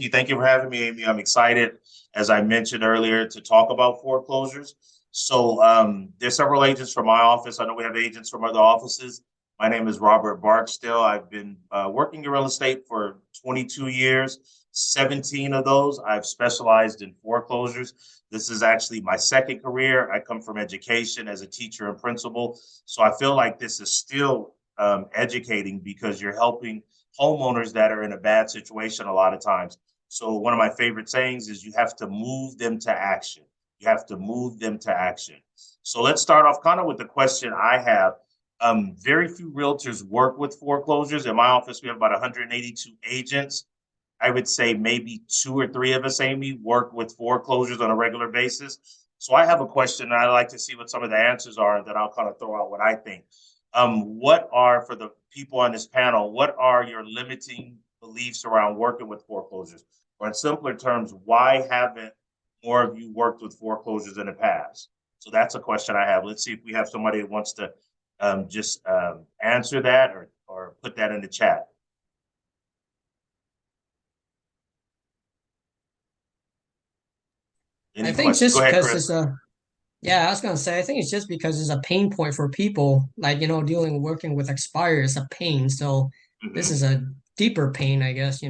you. Thank you for having me, Amy. I'm excited, as I mentioned earlier, to talk about foreclosures. So there's several agents from my office. I know we have agents from other offices. My name is Robert Barksdale. I've been working in real estate for 22 years. 17 of those I've specialized in foreclosures. This is actually my second career. I come from education as a teacher and principal. So I feel like this is still educating because you're helping homeowners that are in a bad situation a lot of times. So one of my favorite sayings is you have to move them to action. You have to move them to action. So let's start off kind of with the question I have. Very few realtors work with foreclosures. In my office, we have about 182 agents. I would say maybe two or three of us, Amy, work with foreclosures on a regular basis. So I have a question, and I'd like to see what some of the answers are, and then I'll kind of throw out what I think. What are, for the people on this panel, what are your limiting beliefs around working with foreclosures? Or in simpler terms, why haven't more of you worked with foreclosures in the past? So that's a question I have. Let's see if we have somebody that wants to just answer that or put that in the chat. I Any think questions? Go just ahead, because Chris. it's a, yeah, I was gonna say, I think it's just because it's a pain point for people, like, working with expires is a pain. So this Mhm. is a deeper pain, I guess.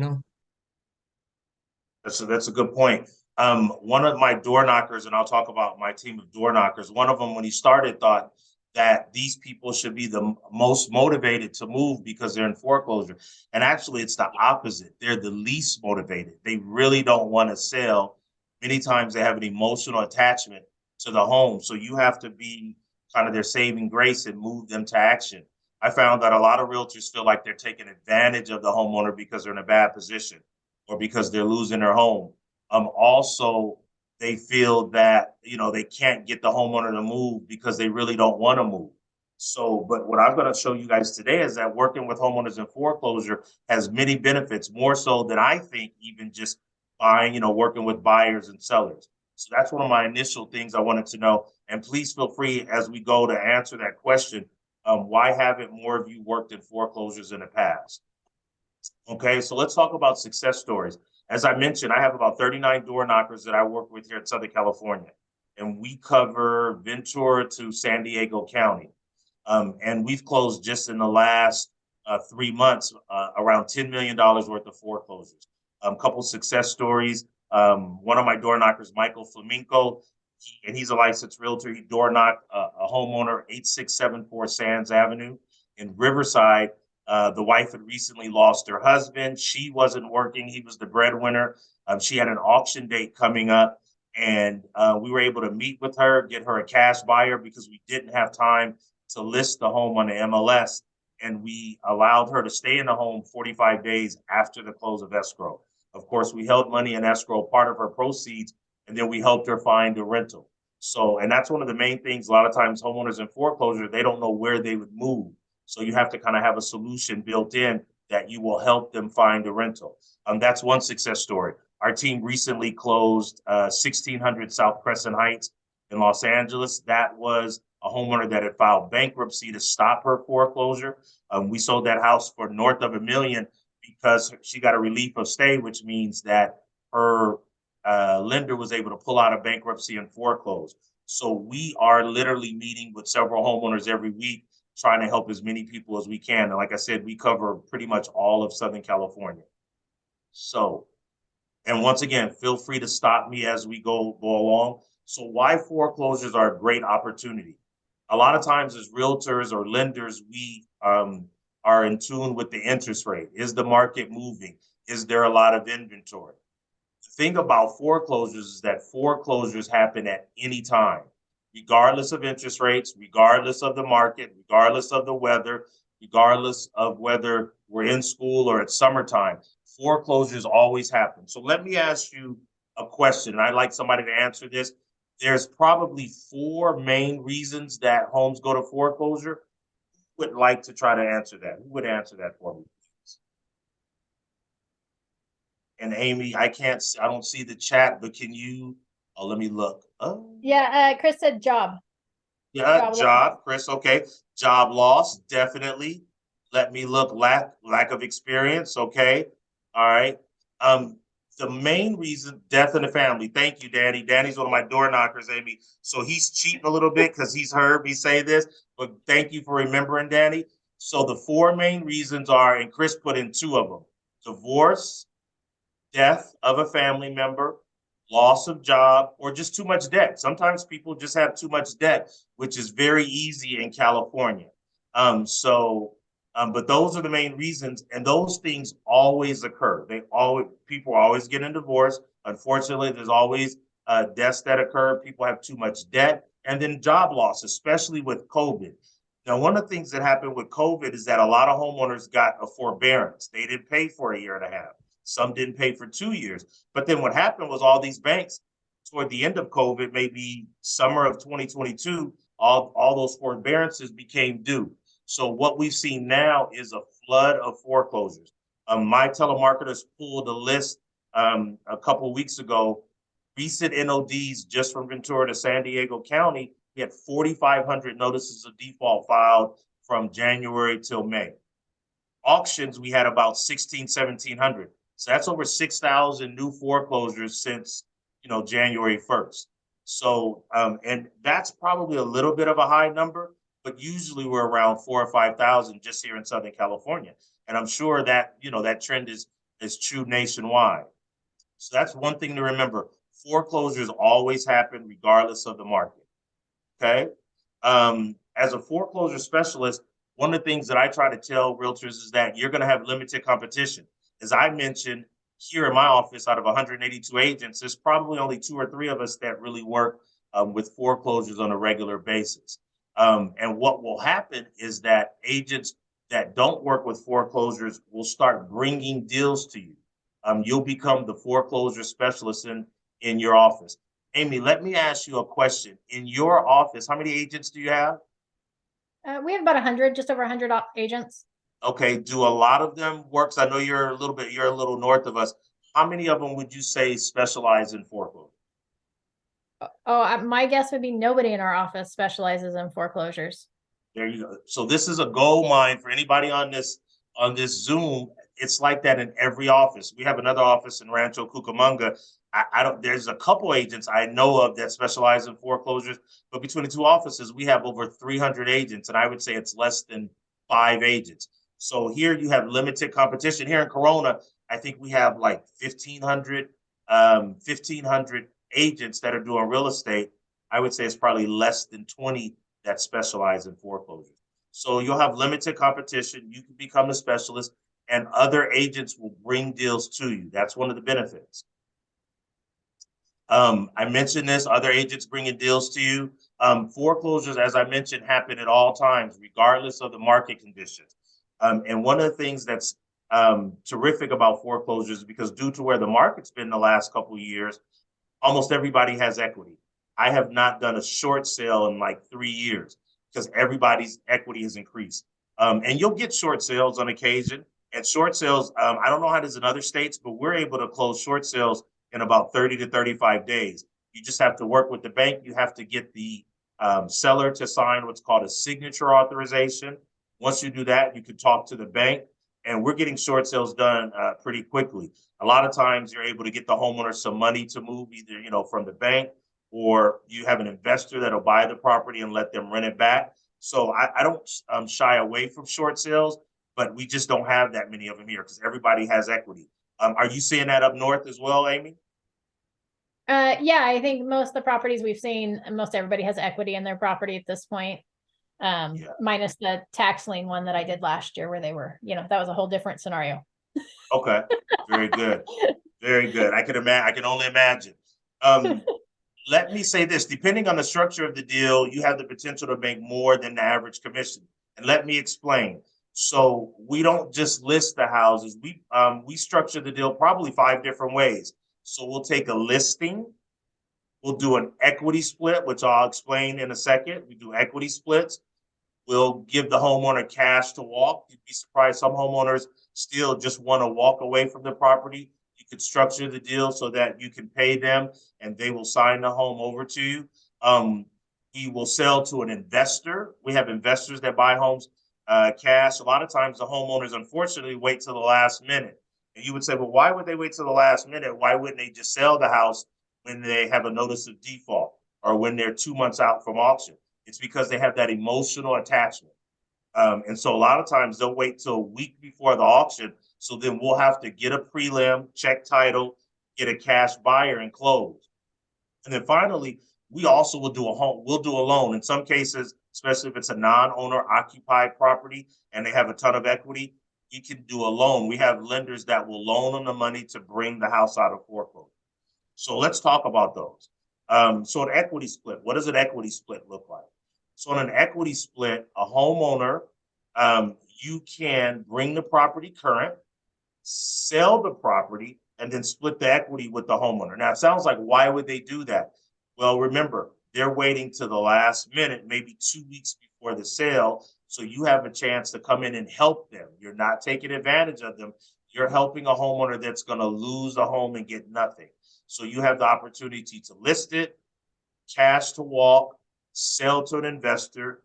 That's a good point. One of my door knockers, and I'll talk about my team of door knockers. One of them, when he started, thought that these people should be the most motivated to move because they're in foreclosure. And actually, it's the opposite. They're the least motivated. They really don't want to sell. Many times, they have an emotional attachment to the home. So you have to be kind of their saving grace and move them to action. I found that a lot of realtors feel like they're taking advantage of the homeowner because they're in a bad position or because they're losing their home. Also, they feel that they can't get the homeowner to move because they really don't want to move. So, but what I'm going to show you guys today is that working with homeowners in foreclosure has many benefits, more so than I think even just buying, working with buyers and sellers. So that's one of my initial things I wanted to know. And please feel free as we go to answer that question. Why haven't more of you worked in foreclosures in the past? Okay, so let's talk about success stories. As I mentioned, I have about 39 door knockers that I work with here in Southern California, and we cover Ventura to San Diego County. And we've closed just in the last 3 months around $10 million worth of foreclosures. A couple success stories. One of my door knockers, Michael Flamenco, and he's a licensed realtor. He door knocked a homeowner, 8674 Sands Avenue in Riverside. The wife had recently lost her husband. She wasn't working. He was the breadwinner. She had an auction date coming up, and we were able to meet with her, get her a cash buyer because we didn't have time to list the home on the MLS. And we allowed her to stay in the home 45 days after the close of escrow. Of course, we held money in escrow, part of her proceeds, and then we helped her find a rental. So, and that's one of the main things. A lot of times, homeowners in foreclosure, they don't know where they would move. So you have to kind of have a solution built in that you will help them find a rental. That's one success story. Our team recently closed 1600 South Crescent Heights in Los Angeles. That was a homeowner that had filed bankruptcy to stop her foreclosure. We sold that house for north of $1 million because she got a relief of stay, which means that her lender was able to pull out of bankruptcy and foreclose. So we are literally meeting with several homeowners every week, trying to help as many people as we can. And like I said, we cover pretty much all of Southern California. So, and once again, feel free to stop me as we go along. So why foreclosures are a great opportunity? A lot of times as realtors or lenders, we are in tune with the interest rate. Is the market moving? Is there a lot of inventory? The thing about foreclosures is that foreclosures happen at any time, regardless of interest rates, regardless of the market, regardless of the weather, regardless of whether we're in school or it's summertime. Foreclosures always happen. So let me ask you a question, and I'd like somebody to answer this. There's probably four main reasons that homes go to foreclosure. Who would like to try to answer that? Who would answer that for me? And Amy, I don't see the chat, but can you, oh, let me look. Oh, Yeah, Chris said job. yeah, Job loss. job, Chris, okay. Job loss, definitely. Let me look, lack of experience, okay. All right. Um, The main reason, death in the family. Thank you, Danny. Danny's one of my door knockers, Amy. So he's cheating a little bit because he's heard me say this, but thank you for remembering, Danny. So the four main reasons are, and Chris put in two of them: divorce, death of a family member, loss of job, or just too much debt. Sometimes people just have too much debt, which is very easy in California. But those are the main reasons, and those things always occur. People are always getting divorced. Unfortunately, there's always deaths that occur. People have too much debt, and then job loss, especially with COVID. Now, one of the things that happened with COVID is that a lot of homeowners got a forbearance. They didn't pay for a year and a half. Some didn't pay for 2 years. But then what happened was all these banks, toward the end of COVID, maybe summer of 2022, all those forbearances became due. So what we've seen now is a flood of foreclosures. My telemarketers pulled a list a couple of weeks ago. Recent NODs just from Ventura to San Diego County, we had 4,500 notices of default filed from January till May. Auctions, we had about 1,700. So that's over 6,000 new foreclosures since, January 1st. So, and that's probably a little bit of a high number, but usually we're around 4,000 or 5,000 just here in Southern California. And I'm sure that, that trend is true nationwide. So that's one thing to remember. Foreclosures always happen regardless of the market. Okay. As a foreclosure specialist, one of the things that I try to tell realtors is that you're going to have limited competition. As I mentioned, here in my office, out of 182 agents, there's probably only 2 or 3 of us that really work with foreclosures on a regular basis. And what will happen is that agents that don't work with foreclosures will start bringing deals to you. You'll become the foreclosure specialist in your office. Amy, let me ask you a question. In your office, how many agents do you have? We have about 100, just over 100 agents. Okay, do a lot of them work? 'Cause I know you're a little north of us. How many of them would you say specialize in foreclosure? Oh, my guess would be nobody in our office specializes in foreclosures. There you go. So this is a gold mine for anybody on this Zoom. It's like that in every office. We have another office in Rancho Cucamonga. I don't. There's a couple agents I know of that specialize in foreclosures, but between the two offices, we have over 300 agents, and I would say it's less than 5 agents. So here you have limited competition. Here in Corona, I think we have like 1,500 agents that are doing real estate. I would say it's probably less than 20 that specialize in foreclosures. So you'll have limited competition. You can become a specialist, and other agents will bring deals to you. That's one of the benefits. I mentioned this, other agents bringing deals to you. Foreclosures, as I mentioned, happen at all times, regardless of the market conditions. And one of the things that's terrific about foreclosures, because due to where the market's been the last couple of years, almost everybody has equity. I have not done a short sale in like 3 years because everybody's equity has increased. And you'll get short sales on occasion. And short sales, I don't know how it is in other states, but we're able to close short sales in about 30 to 35 days. You just have to work with the bank. You have to get the seller to sign what's called a signature authorization. Once you do that, you can talk to the bank, and we're getting short sales done pretty quickly. A lot of times you're able to get the homeowner some money to move, either, from the bank, or you have an investor that'll buy the property and let them rent it back. So I don't shy away from short sales, but we just don't have that many of them here because everybody has equity. Are you seeing that up north as well, Amy? Yeah, I think most of the properties we've seen, most everybody has equity in their property at this point. Minus the tax lien one that I did last year where they were, that was a whole different scenario. Okay, very good. Very good. I can only imagine. Let me say this, depending on the structure of the deal, you have the potential to make more than the average commission. And let me explain. So we don't just list the houses. We structure the deal probably 5 different ways. So we'll take a listing. We'll do an equity split, which I'll explain in a second. We do equity splits. We'll give the homeowner cash to walk. You'd be surprised. Some homeowners still just want to walk away from the property. You could structure the deal so that you can pay them and they will sign the home over to you. We will sell to an investor. We have investors that buy homes cash. A lot of times the homeowners, unfortunately, wait till the last minute. And you would say, well, why would they wait till the last minute? Why wouldn't they just sell the house when they have a notice of default or when they're 2 months out from auction? It's because they have that emotional attachment. And so a lot of times they'll wait till a week before the auction. So then we'll have to get a prelim, check title, get a cash buyer and close. And then finally, we also will do we'll do a loan. In some cases, especially if it's a non-owner occupied property and they have a ton of equity, you can do a loan. We have lenders that will loan them the money to bring the house out of foreclosure. So let's talk about those. So an equity split, what does an equity split look like? So in an equity split, a homeowner, you can bring the property current, sell the property, and then split the equity with the homeowner. Now, it sounds like, why would they do that? Well, remember, they're waiting to the last minute, maybe 2 weeks before the sale. So you have a chance to come in and help them. You're not taking advantage of them. You're helping a homeowner that's going to lose a home and get nothing. So you have the opportunity to list it, cash to walk, sell to an investor,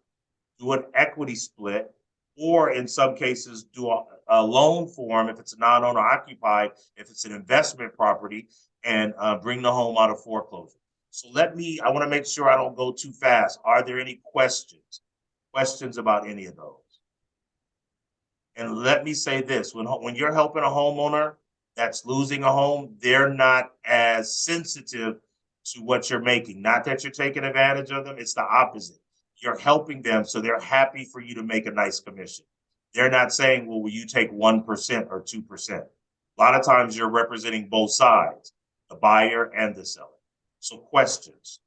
do an equity split, or in some cases do a loan form if it's a non-owner occupied, if it's an investment property, and bring the home out of foreclosure. So I want to make sure I don't go too fast. Are there any questions? Questions about any of those? And let me say this, when you're helping a homeowner that's losing a home, they're not as sensitive to what you're making. Not that you're taking advantage of them, it's the opposite. You're helping them, so they're happy for you to make a nice commission. They're not saying, well, will you take 1% or 2%? A lot of times you're representing both sides, the buyer and the seller. So questions.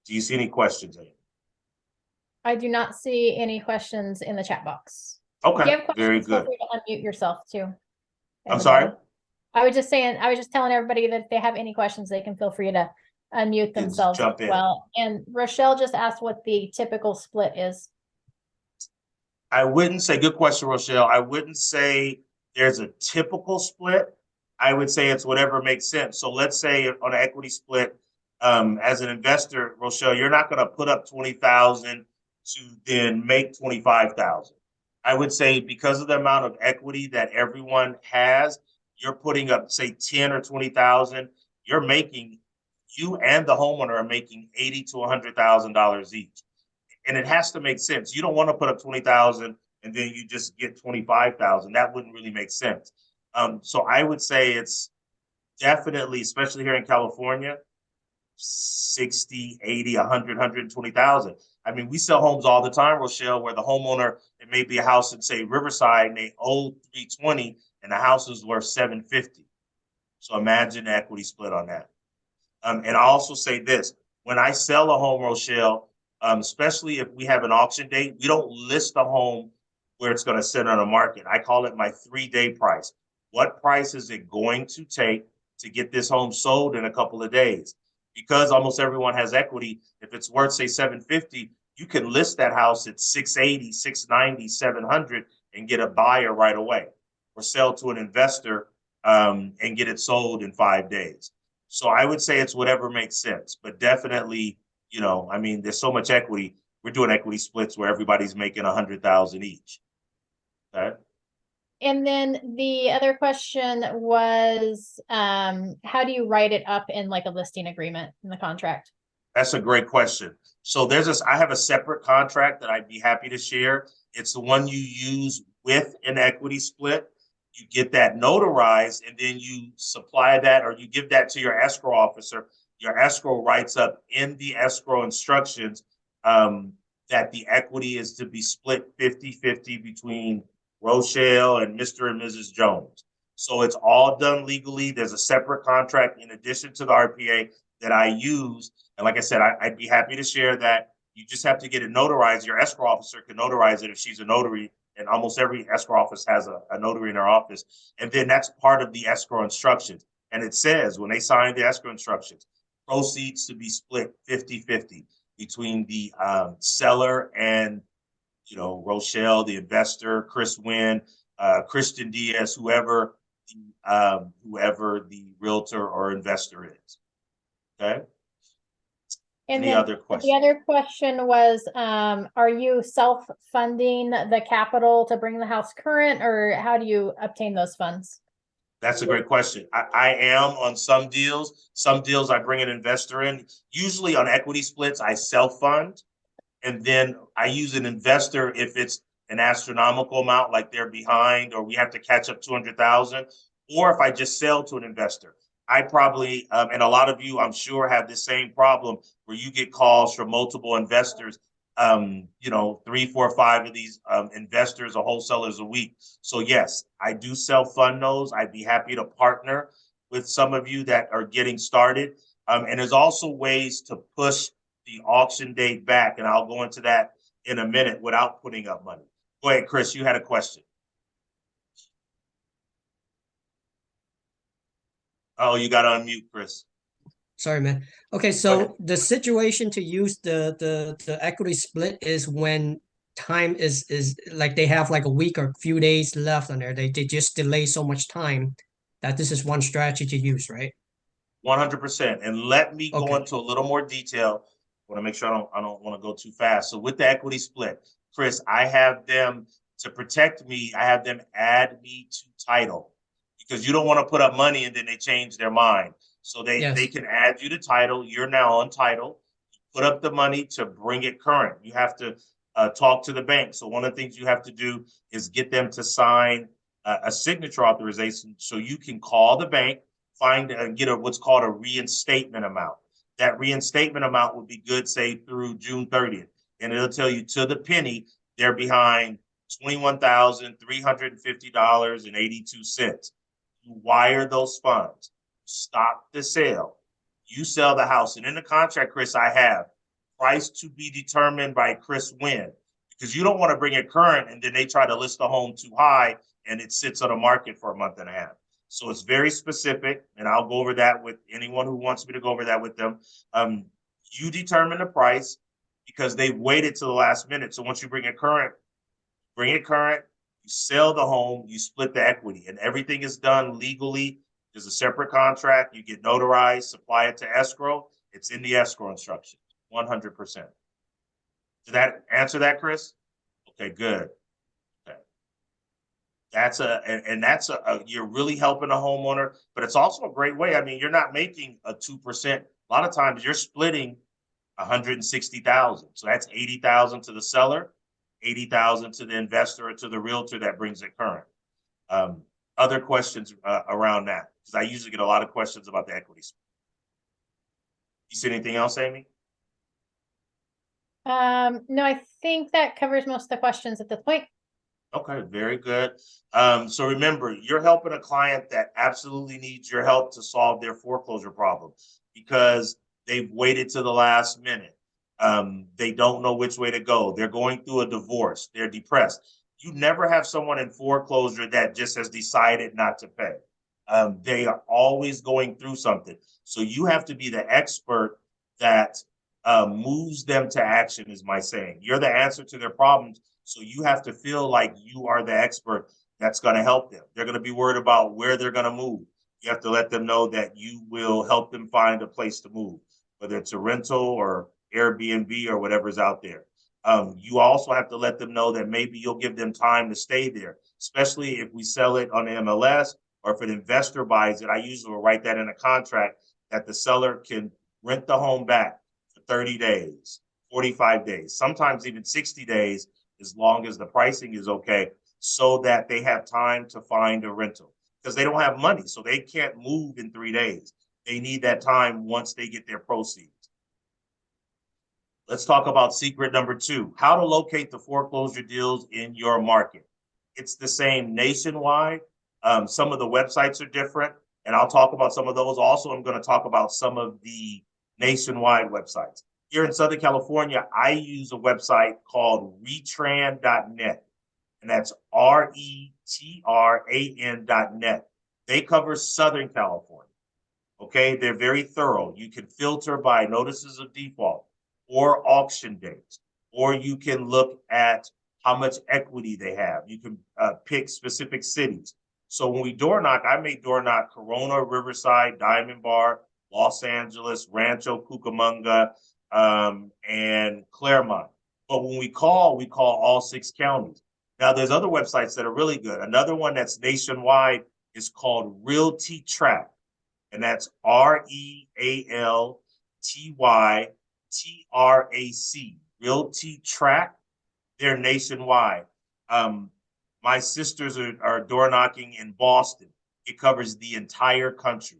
Do you see any questions, Amy? I do not see any questions in the chat box. Okay, If you have questions, very feel good. free to unmute yourself too. I'm sorry? I was just telling everybody that if they have any questions, they can feel free to unmute themselves as jump in. well. And Rochelle just asked what the typical split is. I wouldn't say, good question, Rochelle. I wouldn't say there's a typical split. I would say it's whatever makes sense. So let's say on an equity split, as an investor, Rochelle, you're not going to put up 20,000 to then make 25,000. I would say because of the amount of equity that everyone has, you're putting up, say, 10 or 20,000. You and the homeowner are making $80,000 to $100,000 each. And it has to make sense. You don't want to put up 20,000 and then you just get 25,000. That wouldn't really make sense. So I would say it's definitely, especially here in California, 60, 80, 100, 120,000. I mean, we sell homes all the time, Rochelle, where the homeowner, it may be a house in, say, Riverside, and they owe 320 and the house is worth 750. So imagine the equity split on that. And I also say this, when I sell a home, Rochelle, especially if we have an auction date, we don't list the home where it's going to sit on the market. I call it my 3-day price. What price is it going to take to get this home sold in a couple of days? Because almost everyone has equity, if it's worth, say, 750, you can list that house at 680, 690, 700 and get a buyer right away, or sell to an investor and get it sold in 5 days. So I would say it's whatever makes sense, but definitely, I mean, there's so much equity. We're doing equity splits where everybody's making 100,000 each. Okay. And then the other question was, how do you write it up in like a listing agreement in the contract? That's a great question. So I have a separate contract that I'd be happy to share. It's the one you use with an equity split. You get that notarized and then you supply that, or you give that to your escrow officer. Your escrow writes up in the escrow instructions that the equity is to be split 50-50 between Rochelle and Mr. and Mrs. Jones. So it's all done legally. There's a separate contract in addition to the RPA that I use. And like I said, I'd be happy to share that. You just have to get it notarized. Your escrow officer can notarize it if she's a notary. And almost every escrow office has a notary in their office. And then that's part of the escrow instructions. And it says when they sign the escrow instructions, proceeds to be split 50-50 between the seller and, Rochelle, the investor, Chris Wynn, Christian Diaz, whoever the realtor or investor is. Okay. And Any then other the questions? other question was, are you self-funding the capital to bring the house current, or how do you obtain those funds? That's a great question. I am on some deals. Some deals I bring an investor in. Usually on equity splits, I self-fund. And then I use an investor if it's an astronomical amount, like they're behind or we have to catch up 200,000, or if I just sell to an investor. I probably, and a lot of you, I'm sure, have the same problem where you get calls from multiple investors, you know, 3, 4, 5 of these investors or wholesalers a week. So yes, I do self-fund those. I'd be happy to partner with some of you that are getting started. And there's also ways to push the auction date back, and I'll go into that in a minute without putting up money. Go ahead, Chris, you had a question. Oh, you got to unmute, Chris. Sorry, man. Okay, so the situation to use the equity split is when time is like they have like a week or a few days left on there. They just delay so much time that this is one strategy to use, right? 100%. And let me go Okay. into a little more detail. I want to make sure I don't want to go too fast. So with the equity split, Chris, I have them to protect me. I have them add me to title because you don't want to put up money and then they change their mind. So they Yes. can add you to title. You're now on title. Put up the money to bring it current. You have to talk to the bank. So one of the things you have to do is get them to sign a signature authorization so you can call the bank, find and get what's called a reinstatement amount. That reinstatement amount would be good, say, through June 30th. And it'll tell you to the penny, they're behind $21,350.82. You wire those funds, stop the sale, you sell the house. And in the contract, Chris, I have price to be determined by Chris Wynn, because you don't want to bring it current and then they try to list the home too high and it sits on the market for a month and a half. So it's very specific, and I'll go over that with anyone who wants me to go over that with them. You determine the price because they've waited to the last minute. So once you bring it current, you sell the home, you split the equity, and everything is done legally. There's a separate contract. You get notarized, supply it to escrow. It's in the escrow instruction, 100%. Did that answer that, Chris? Okay, good. Okay. That's you're really helping a homeowner, but it's also a great way. I mean, you're not making a 2%. A lot of times you're splitting 160,000. So that's 80,000 to the seller, 80,000 to the investor or to the realtor that brings it current. Other questions around that? Because I usually get a lot of questions about the equity split. You see anything else, Amy? No, I think that covers most of the questions at this point. Okay, very good. So remember, you're helping a client that absolutely needs your help to solve their foreclosure problem because they've waited to the last minute. They don't know which way to go. They're going through a divorce. They're depressed. You never have someone in foreclosure that just has decided not to pay. They are always going through something. So you have to be the expert that moves them to action, is my saying. You're the answer to their problems. So you have to feel like you are the expert that's going to help them. They're going to be worried about where they're going to move. You have to let them know that you will help them find a place to move, whether it's a rental or Airbnb or whatever's out there. You also have to let them know that maybe you'll give them time to stay there, especially if we sell it on MLS or if an investor buys it. I usually will write that in a contract that the seller can rent the home back for 30 days, 45 days, sometimes even 60 days, as long as the pricing is okay, so that they have time to find a rental because they don't have money. So they can't move in 3 days. They need that time once they get their proceeds. Let's talk about secret number 2, how to locate the foreclosure deals in your market. It's the same nationwide. Some of the websites are different, and I'll talk about some of those. Also, I'm going to talk about some of the nationwide websites. Here in Southern California, I use a website called retran.net, and that's RETRAN.net. They cover Southern California. Okay, they're very thorough. You can filter by notices of default or auction dates, or you can look at how much equity they have. You can pick specific cities. So when we door knock, I may door knock Corona, Riverside, Diamond Bar, Los Angeles, Rancho Cucamonga, and Claremont. But when we call all 6 counties. Now, there's other websites that are really good. Another one that's nationwide is called Realty Track, and that's REALTYTRAC. Realty Track. They're nationwide. My sisters are door knocking in Boston. It covers the entire country.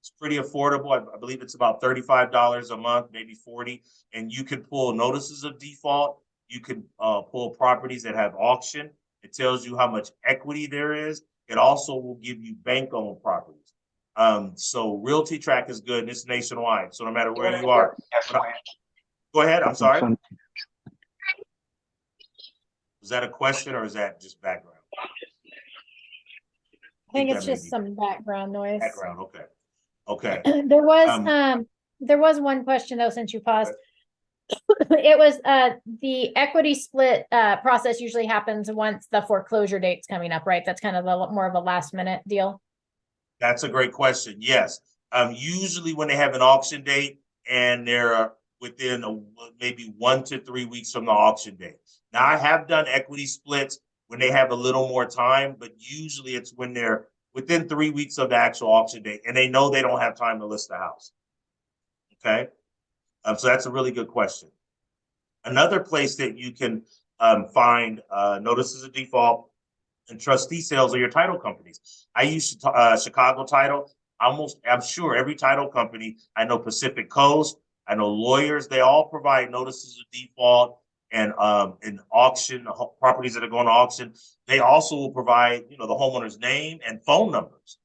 It's pretty affordable. I believe it's about $35 a month, maybe 40. And you can pull notices of default. You can pull properties that have auction. It tells you how much equity there is. It also will give you bank-owned properties. So Realty Track is good, and it's nationwide. So no matter where you are. Go ahead. I'm sorry. Is that a question or is that just background? I think it's just some background noise. Background, okay. Okay. There was one question though, since you paused. It was the equity split process usually happens once the foreclosure date's coming up, right? That's kind of more of a last minute deal. That's a great question. Yes. Usually when they have an auction date and they're within maybe 1 to 3 weeks from the auction date. Now, I have done equity splits when they have a little more time, but usually it's when they're within 3 weeks of the actual auction date and they know they don't have time to list the house. Okay. So that's a really good question. Another place that you can find notices of default and trustee sales are your title companies. I use Chicago Title. I'm sure every title company, I know Pacific Coast, I know lawyers, they all provide notices of default and auction properties that are going to auction. They also will provide, the homeowner's name and phone numbers.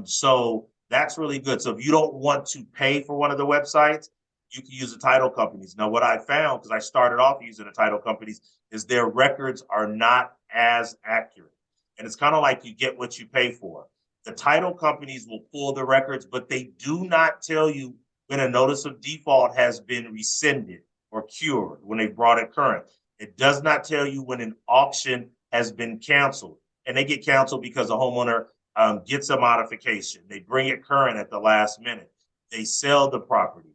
So that's really good. So if you don't want to pay for one of the websites, you can use the title companies. Now, what I found, because I started off using the title companies, is their records are not as accurate. And it's kind of like you get what you pay for. The title companies will pull the records, but they do not tell you when a notice of default has been rescinded or cured, when they brought it current. It does not tell you when an auction has been canceled. And they get canceled because the homeowner gets a modification. They bring it current at the last minute. They sell the property.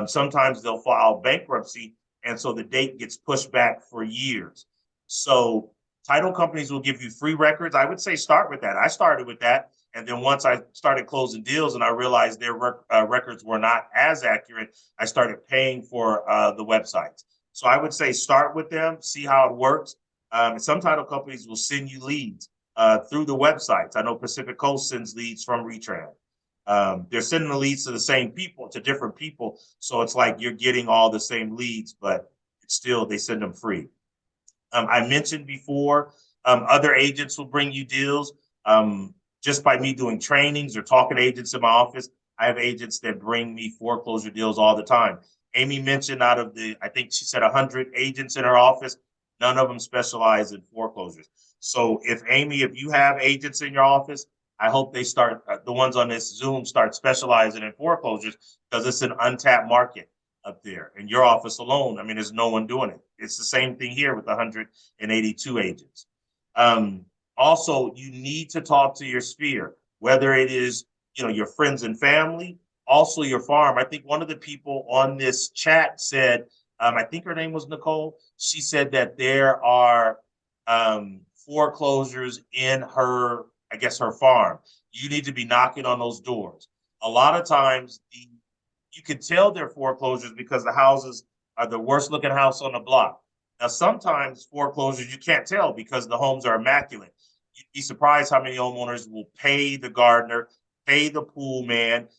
Sometimes they'll file bankruptcy, and so the date gets pushed back for years. So title companies will give you free records. I would say start with that. I started with that. And then once I started closing deals and I realized their records were not as accurate, I started paying for the websites. So I would say start with them, see how it works. Some title companies will send you leads through the websites. I know Pacific Coast sends leads from Retran. They're sending the leads to the same people, to different people. So it's like you're getting all the same leads, but it's still, they send them free. I mentioned before, other agents will bring you deals. Just by me doing trainings or talking to agents in my office, I have agents that bring me foreclosure deals all the time. Amy mentioned out of I think she said 100 agents in her office, none of them specialize in foreclosures. So if you have agents in your office, I hope they start, the ones on this Zoom start specializing in foreclosures, because it's an untapped market up there. In your office alone, there's no one doing it. It's the same thing here with 182 agents. Also, you need to talk to your sphere, whether it is, your friends and family, also your farm. I think one of the people on this chat said, I think her name was Nicole. She said that there are foreclosures in her farm. You need to be knocking on those doors. A lot of times you can tell they're foreclosures because the houses are the worst looking house on the block. Now, sometimes foreclosures, you can't tell because the homes are immaculate. You'd be surprised how many homeowners will pay the gardener, pay the pool man,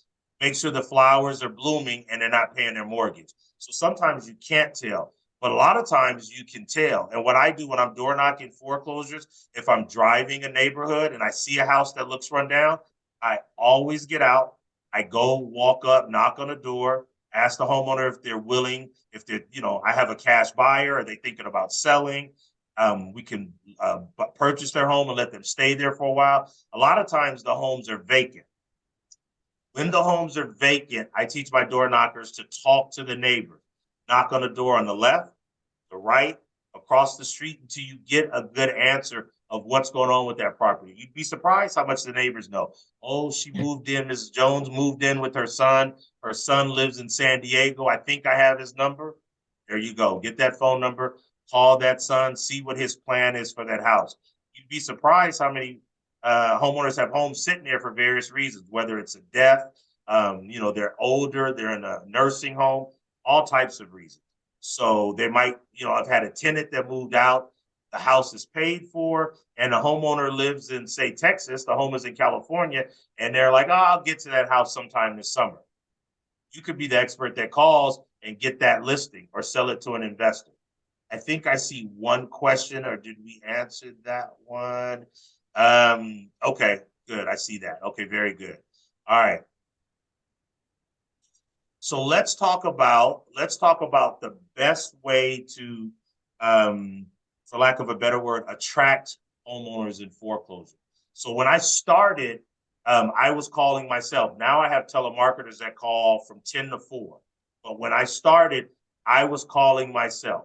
make sure the flowers are blooming, and they're not paying their mortgage. So sometimes you can't tell, but a lot of times you can tell. And what I do when I'm door knocking foreclosures, if I'm driving a neighborhood and I see a house that looks run down, I always get out. I go walk up, knock on the door, ask the homeowner if they're willing, if they're, I have a cash buyer, are they thinking about selling? We can purchase their home and let them stay there for a while. A lot of times the homes are vacant. When the homes are vacant, I teach my door knockers to talk to the neighbors. Knock on the door on the left, the right, across the street until you get a good answer of what's going on with that property. You'd be surprised how much the neighbors know. Oh, she moved in, Mrs. Jones moved in with her son. Her son lives in San Diego. I think I have his number. There you go. Get that phone number, call that son, see what his plan is for that house. You'd be surprised how many homeowners have homes sitting there for various reasons, whether it's a death, they're older, they're in a nursing home, all types of reasons. So they might, have had a tenant that moved out, the house is paid for, and the homeowner lives in, say, Texas, the home is in California, and they're like, oh, I'll get to that house sometime this summer. You could be the expert that calls and get that listing or sell it to an investor. I think I see one question, or did we answer that one? Okay, good. I see that. Okay, very good. All right. So let's talk about the best way to, for lack of a better word, attract homeowners in foreclosure. So when I started, I was calling myself. Now I have telemarketers that call from 10 to 4. But when I started, I was calling myself.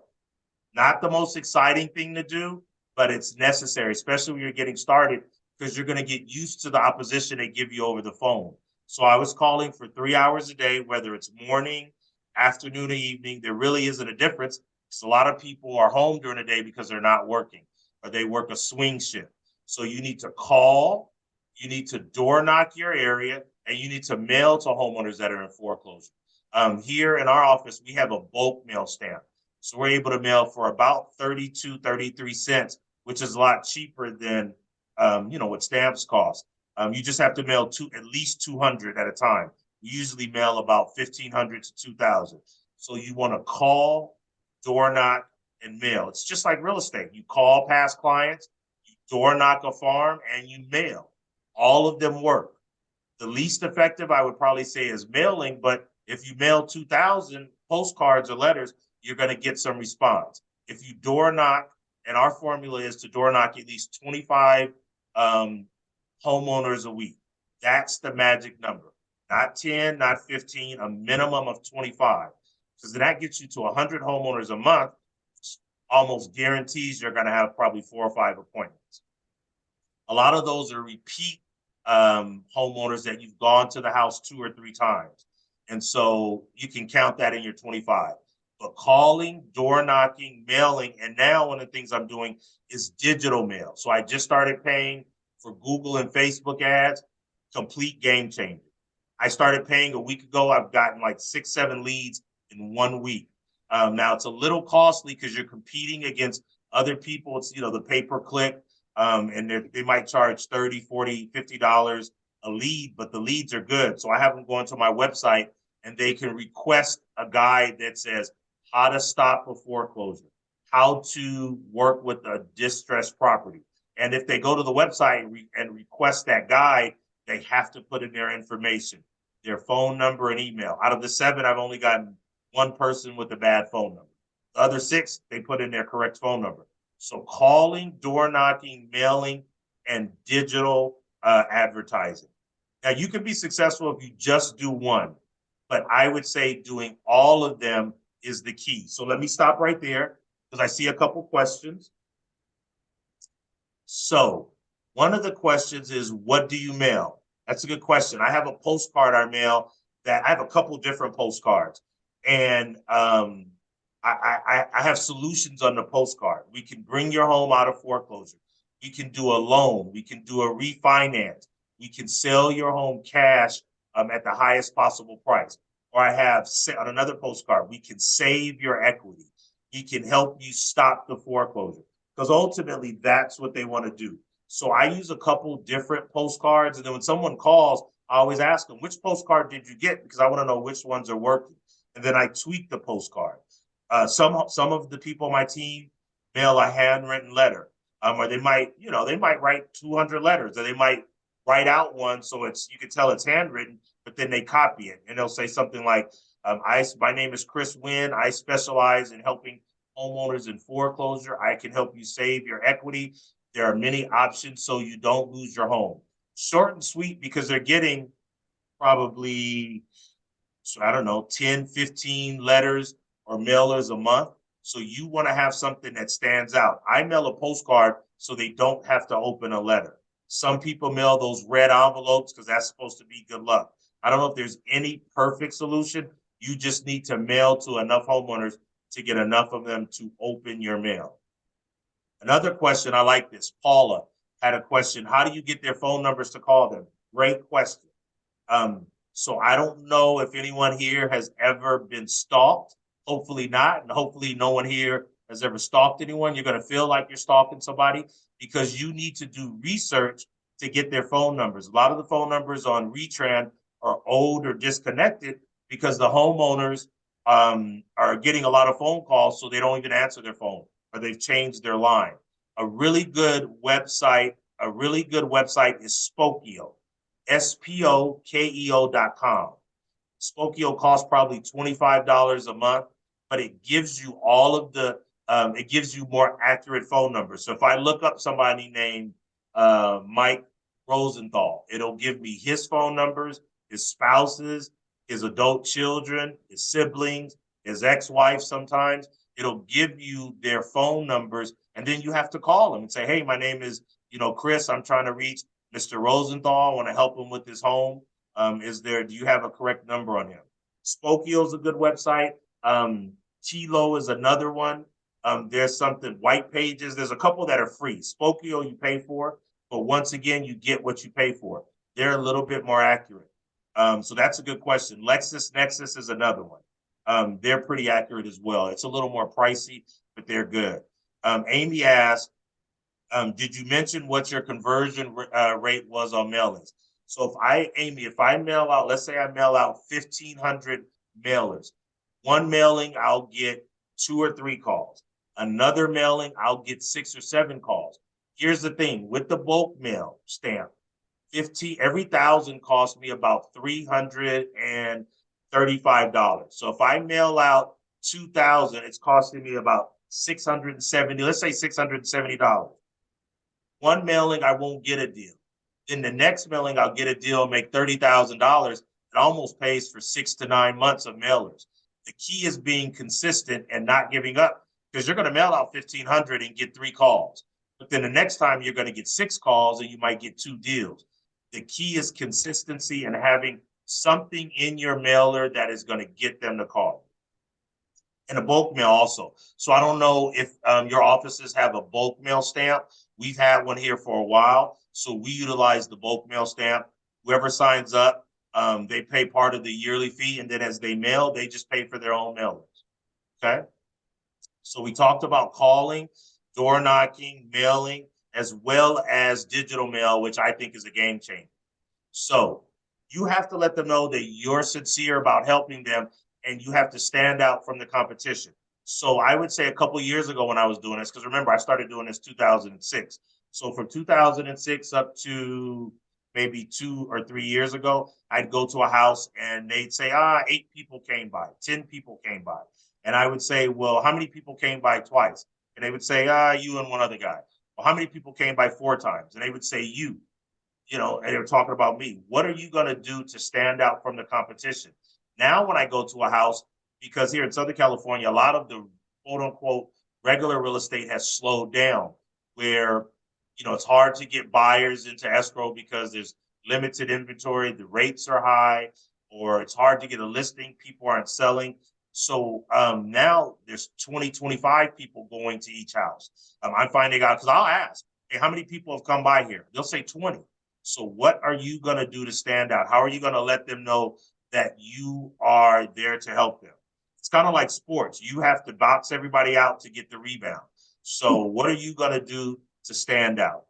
Not the most exciting thing to do, but it's necessary, especially when you're getting started, because you're going to get used to the opposition they give you over the phone. So I was calling for 3 hours a day, whether it's morning, afternoon, or evening. There really isn't a difference, because a lot of people are home during the day because they're not working, or they work a swing shift. So you need to call, you need to door knock your area, and you need to mail to homeowners that are in foreclosure. Here in our office, we have a bulk mail stamp. So we're able to mail for about 32, 33 cents, which is a lot cheaper than, what stamps cost. You just have to mail at least 200 at a time. We usually mail about 1,500 to 2,000. So you want to call, door knock, and mail. It's just like real estate. You call past clients, you door knock a farm, and you mail. All of them work. The least effective, I would probably say, is mailing, but if you mail 2,000 postcards or letters, you're going to get some response. If you door knock, and our formula is to door knock at least 25 homeowners a week. That's the magic number. Not 10, not 15, a minimum of 25. Because that gets you to 100 homeowners a month, which almost guarantees you're going to have probably 4 or 5 appointments. A lot of those are repeat homeowners that you've gone to the house 2 or 3 times. And so you can count that in your 25. But calling, door knocking, mailing, and now one of the things I'm doing is digital mail. So I just started paying for Google and Facebook ads, complete game changer. I started paying a week ago. I've gotten like 6, 7 leads in 1 week. Now it's a little costly because you're competing against other people. It's, the pay-per-click, and they might charge $30, $40, $50 a lead, but the leads are good. So I have them going to my website and they can request a guide that says how to stop a foreclosure, how to work with a distressed property. And if they go to the website and request that guide, they have to put in their information, their phone number and email. Out of the 7, I've only gotten 1 person with a bad phone number. The other 6, they put in their correct phone number. So calling, door knocking, mailing, and digital advertising. Now, you can be successful if you just do one, but I would say doing all of them is the key. So let me stop right there because I see a couple questions. So one of the questions is, what do you mail? That's a good question. I have a postcard I mail that I have a couple different postcards, and I have solutions on the postcard. We can bring your home out of foreclosure. We can do a loan. We can do a refinance. We can sell your home cash at the highest possible price. Or I have on another postcard, we can save your equity. We can help you stop the foreclosure, because ultimately that's what they want to do. So I use a couple different postcards, and then when someone calls, I always ask them, which postcard did you get? Because I want to know which ones are working. And then I tweak the postcard. Some of the people on my team mail a handwritten letter, or they might write 200 letters, or they might write out one so you can tell it's handwritten, but then they copy it and they'll say something like, my name is Chris Wynn. I specialize in helping homeowners in foreclosure. I can help you save your equity. There are many options so you don't lose your home. Short and sweet, because they're getting probably, 10, 15 letters or mailers a month. So you want to have something that stands out. I mail a postcard so they don't have to open a letter. Some people mail those red envelopes because that's supposed to be good luck. I don't know if there's any perfect solution. You just need to mail to enough homeowners to get enough of them to open your mail. Another question, I like this. Paula had a question. How do you get their phone numbers to call them? Great question. So I don't know if anyone here has ever been stalked. Hopefully not. And hopefully no one here has ever stalked anyone. You're going to feel like you're stalking somebody because you need to do research to get their phone numbers. A lot of the phone numbers on Retran are old or disconnected because the homeowners are getting a lot of phone calls, so they don't even answer their phone, or they've changed their line. A really good website is Spokeo, SPOKEO.com. Spokeo costs probably $25 a month, but it gives you all of the, it gives you more accurate phone numbers. So if I look up somebody named Mike Rosenthal, it'll give me his phone numbers, his spouses, his adult children, his siblings, his ex-wife sometimes. It'll give you their phone numbers, and then you have to call them and say, hey, my name is, Chris, I'm trying to reach Mr. Rosenthal. I want to help him with his home. Do you have a correct number on him? Spokeo is a good website. Tilo is another one. There's something, White Pages. There's a couple that are free. Spokeo you pay for, but once again, you get what you pay for. They're a little bit more accurate. So that's a good question. LexisNexis is another one. They're pretty accurate as well. It's a little more pricey, but they're good. Amy asked, did you mention what your conversion rate was on mailings? So if I mail out, let's say I mail out 1,500 mailers. One mailing, I'll get 2 or 3 calls. Another mailing, I'll get 6 or 7 calls. Here's the thing, with the bulk mail stamp, every 1,000 costs me about $335. So if I mail out 2,000, it's costing me about $670. Let's say $670. One mailing, I won't get a deal. Then the next mailing, I'll get a deal and make $30,000. It almost pays for 6 to 9 months of mailers. The key is being consistent and not giving up, because you're going to mail out 1,500 and get 3 calls. But then the next time you're going to get 6 calls and you might get 2 deals. The key is consistency and having something in your mailer that is going to get them to call. And a bulk mail also. So I don't know if your offices have a bulk mail stamp. We've had one here for a while. So we utilize the bulk mail stamp. Whoever signs up, they pay part of the yearly fee. And then as they mail, they just pay for their own mailers. Okay. So we talked about calling, door knocking, mailing, as well as digital mail, which I think is a game changer. So you have to let them know that you're sincere about helping them, and you have to stand out from the competition. So I would say a couple of years ago when I was doing this, because remember, I started doing this 2006. So from 2006 up to maybe 2 or 3 years ago, I'd go to a house and they'd say, 8 people came by, 10 people came by. And I would say, well, how many people came by twice? And they would say, you and one other guy. Well, how many people came by 4 times? And they would say, you. And they were talking about me. What are you going to do to stand out from the competition? Now, when I go to a house, because here in Southern California, a lot of the quote unquote regular real estate has slowed down, where, it's hard to get buyers into escrow because there's limited inventory, the rates are high, or it's hard to get a listing, people aren't selling. So now there's 20, 25 people going to each house. I'm finding out, because I'll ask, hey, how many people have come by here? They'll say 20. So what are you going to do to stand out? How are you going to let them know that you are there to help them? It's kind of like sports. You have to box everybody out to get the rebound. So what are you going to do to stand out?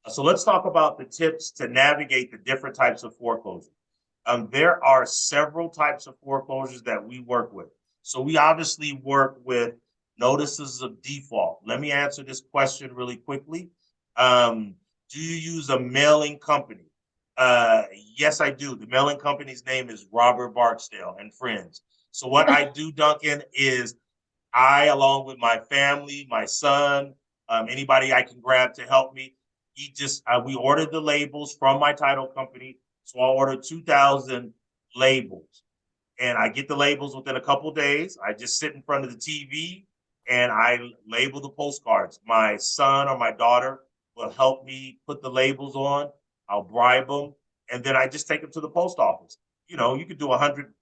So let's talk about the tips to navigate the different types of foreclosure. There are several types of foreclosures that we work with. So we obviously work with notices of default. Let me answer this question really quickly. Do you use a mailing company? Yes, I do. The mailing company's name is Robert Barksdale and Friends. So what I do, Duncan, is along with my family, my son, anybody I can grab to help me, we ordered the labels from my title company. So I'll order 2,000 labels, and I get the labels within a couple of days. I just sit in front of the TV and I label the postcards. My son or my daughter will help me put the labels on. I'll bribe them, and then I just take them to the post office. You know, you could do 100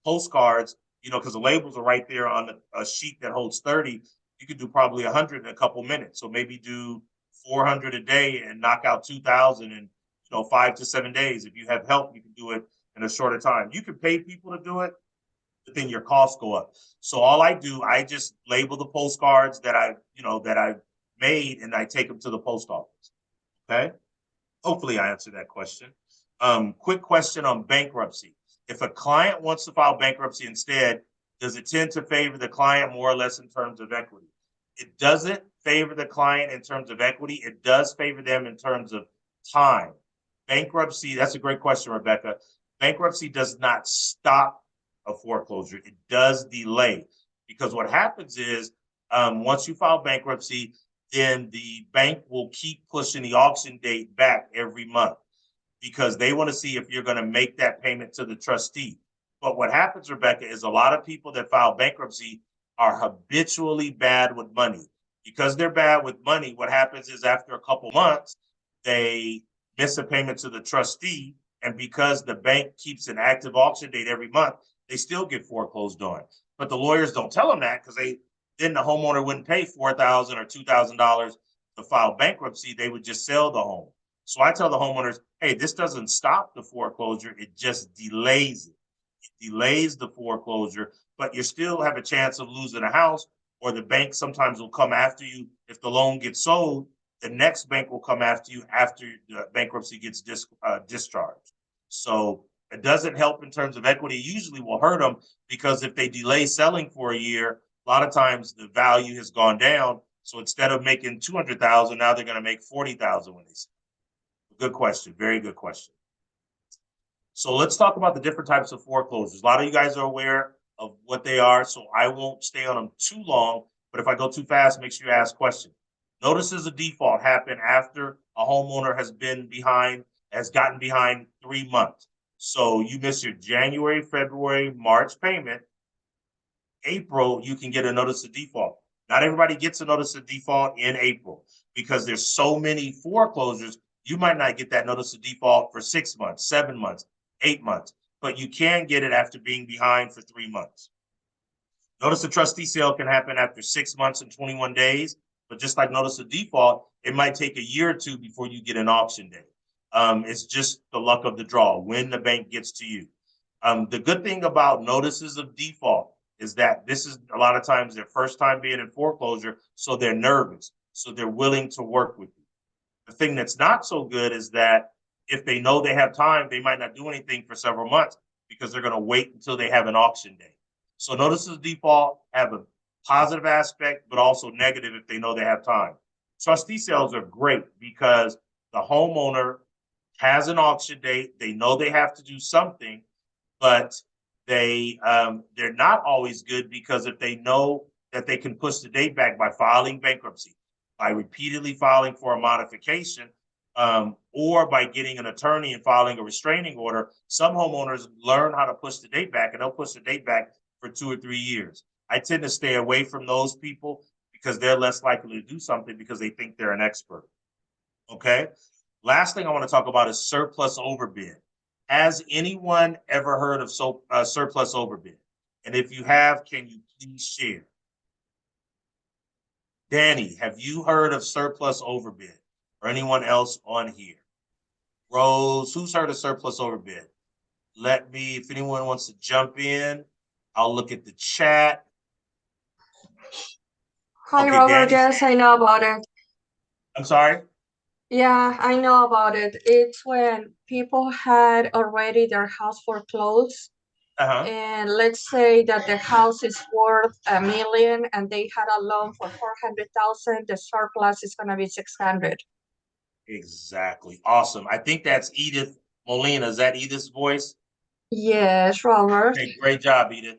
postcards, you know, because the labels are right there on a sheet that holds 30. You could do probably 100 in a couple minutes. So maybe do 400 a day and knock out 2,000 in, 5 to 7 days. If you have help, you can do it in a shorter time. You can pay people to do it, but then your costs go up. So all I do, I just label the postcards that I've made, and I take them to the post office. Okay. Hopefully I answered that question. Quick question on bankruptcy. If a client wants to file bankruptcy instead, does it tend to favor the client more or less in terms of equity? It doesn't favor the client in terms of equity. It does favor them in terms of time. Bankruptcy, that's a great question, Rebecca. Bankruptcy does not stop a foreclosure. It does delay, because what happens is once you file bankruptcy, then the bank will keep pushing the auction date back every month, because they want to see if you're going to make that payment to the trustee. But what happens, Rebecca, is a lot of people that file bankruptcy are habitually bad with money. Because they're bad with money, what happens is after a couple months, they miss a payment to the trustee. And because the bank keeps an active auction date every month, they still get foreclosed on. But the lawyers don't tell them that, because then the homeowner wouldn't pay $4,000 or $2,000 to file bankruptcy. They would just sell the home. So I tell the homeowners, hey, this doesn't stop the foreclosure. It just delays it. It delays the foreclosure, but you still have a chance of losing a house, or the bank sometimes will come after you. If the loan gets sold, the next bank will come after you after the bankruptcy gets discharged. So it doesn't help in terms of equity. It usually will hurt them, because if they delay selling for a year, a lot of times the value has gone down. So instead of making 200,000, now they're going to make 40,000 when they sell. Good question. Very good question. So let's talk about the different types of foreclosures. A lot of you guys are aware of what they are, so I won't stay on them too long. But if I go too fast, make sure you ask questions. Notices of default happen after a homeowner has gotten behind 3 months. So you miss your January, February, March payment. April, you can get a notice of default. Not everybody gets a notice of default in April, because there's so many foreclosures. You might not get that notice of default for 6 months, 7 months, 8 months, but you can get it after being behind for 3 months. Notice of trustee sale can happen after 6 months and 21 days, but just like notice of default, it might take a year or two before you get an auction date. It's just the luck of the draw when the bank gets to you. The good thing about notices of default is that this is a lot of times their first time being in foreclosure, so they're nervous, so they're willing to work with you. The thing that's not so good is that if they know they have time, they might not do anything for several months, because they're going to wait until they have an auction date. So notices of default have a positive aspect, but also negative if they know they have time. Trustee sales are great because the homeowner has an auction date. They know they have to do something, but they're not always good, because if they know that they can push the date back by filing bankruptcy, by repeatedly filing for a modification, or by getting an attorney and filing a restraining order, some homeowners learn how to push the date back, and they'll push the date back for 2 or 3 years. I tend to stay away from those people, because they're less likely to do something because they think they're an expert. Okay. Last thing I want to talk about is surplus overbid. Has anyone ever heard of surplus overbid? And if you have, can you please share? Danny, have you heard of surplus overbid, or anyone else on here? Rose, who's heard of surplus overbid? If anyone wants to jump in, I'll look at the chat. Hi, Okay, Robert. Danny. Yes, I know about it. I'm sorry? Yeah, I know about it. It's when people had already their house foreclosed, and let's say that the house is worth $1 million and they had a loan for 400,000. The surplus is gonna be 600. Exactly. Awesome. I think that's Edith Molina. Is that Edith's voice? Yes, Robert. Okay, great job, Edith.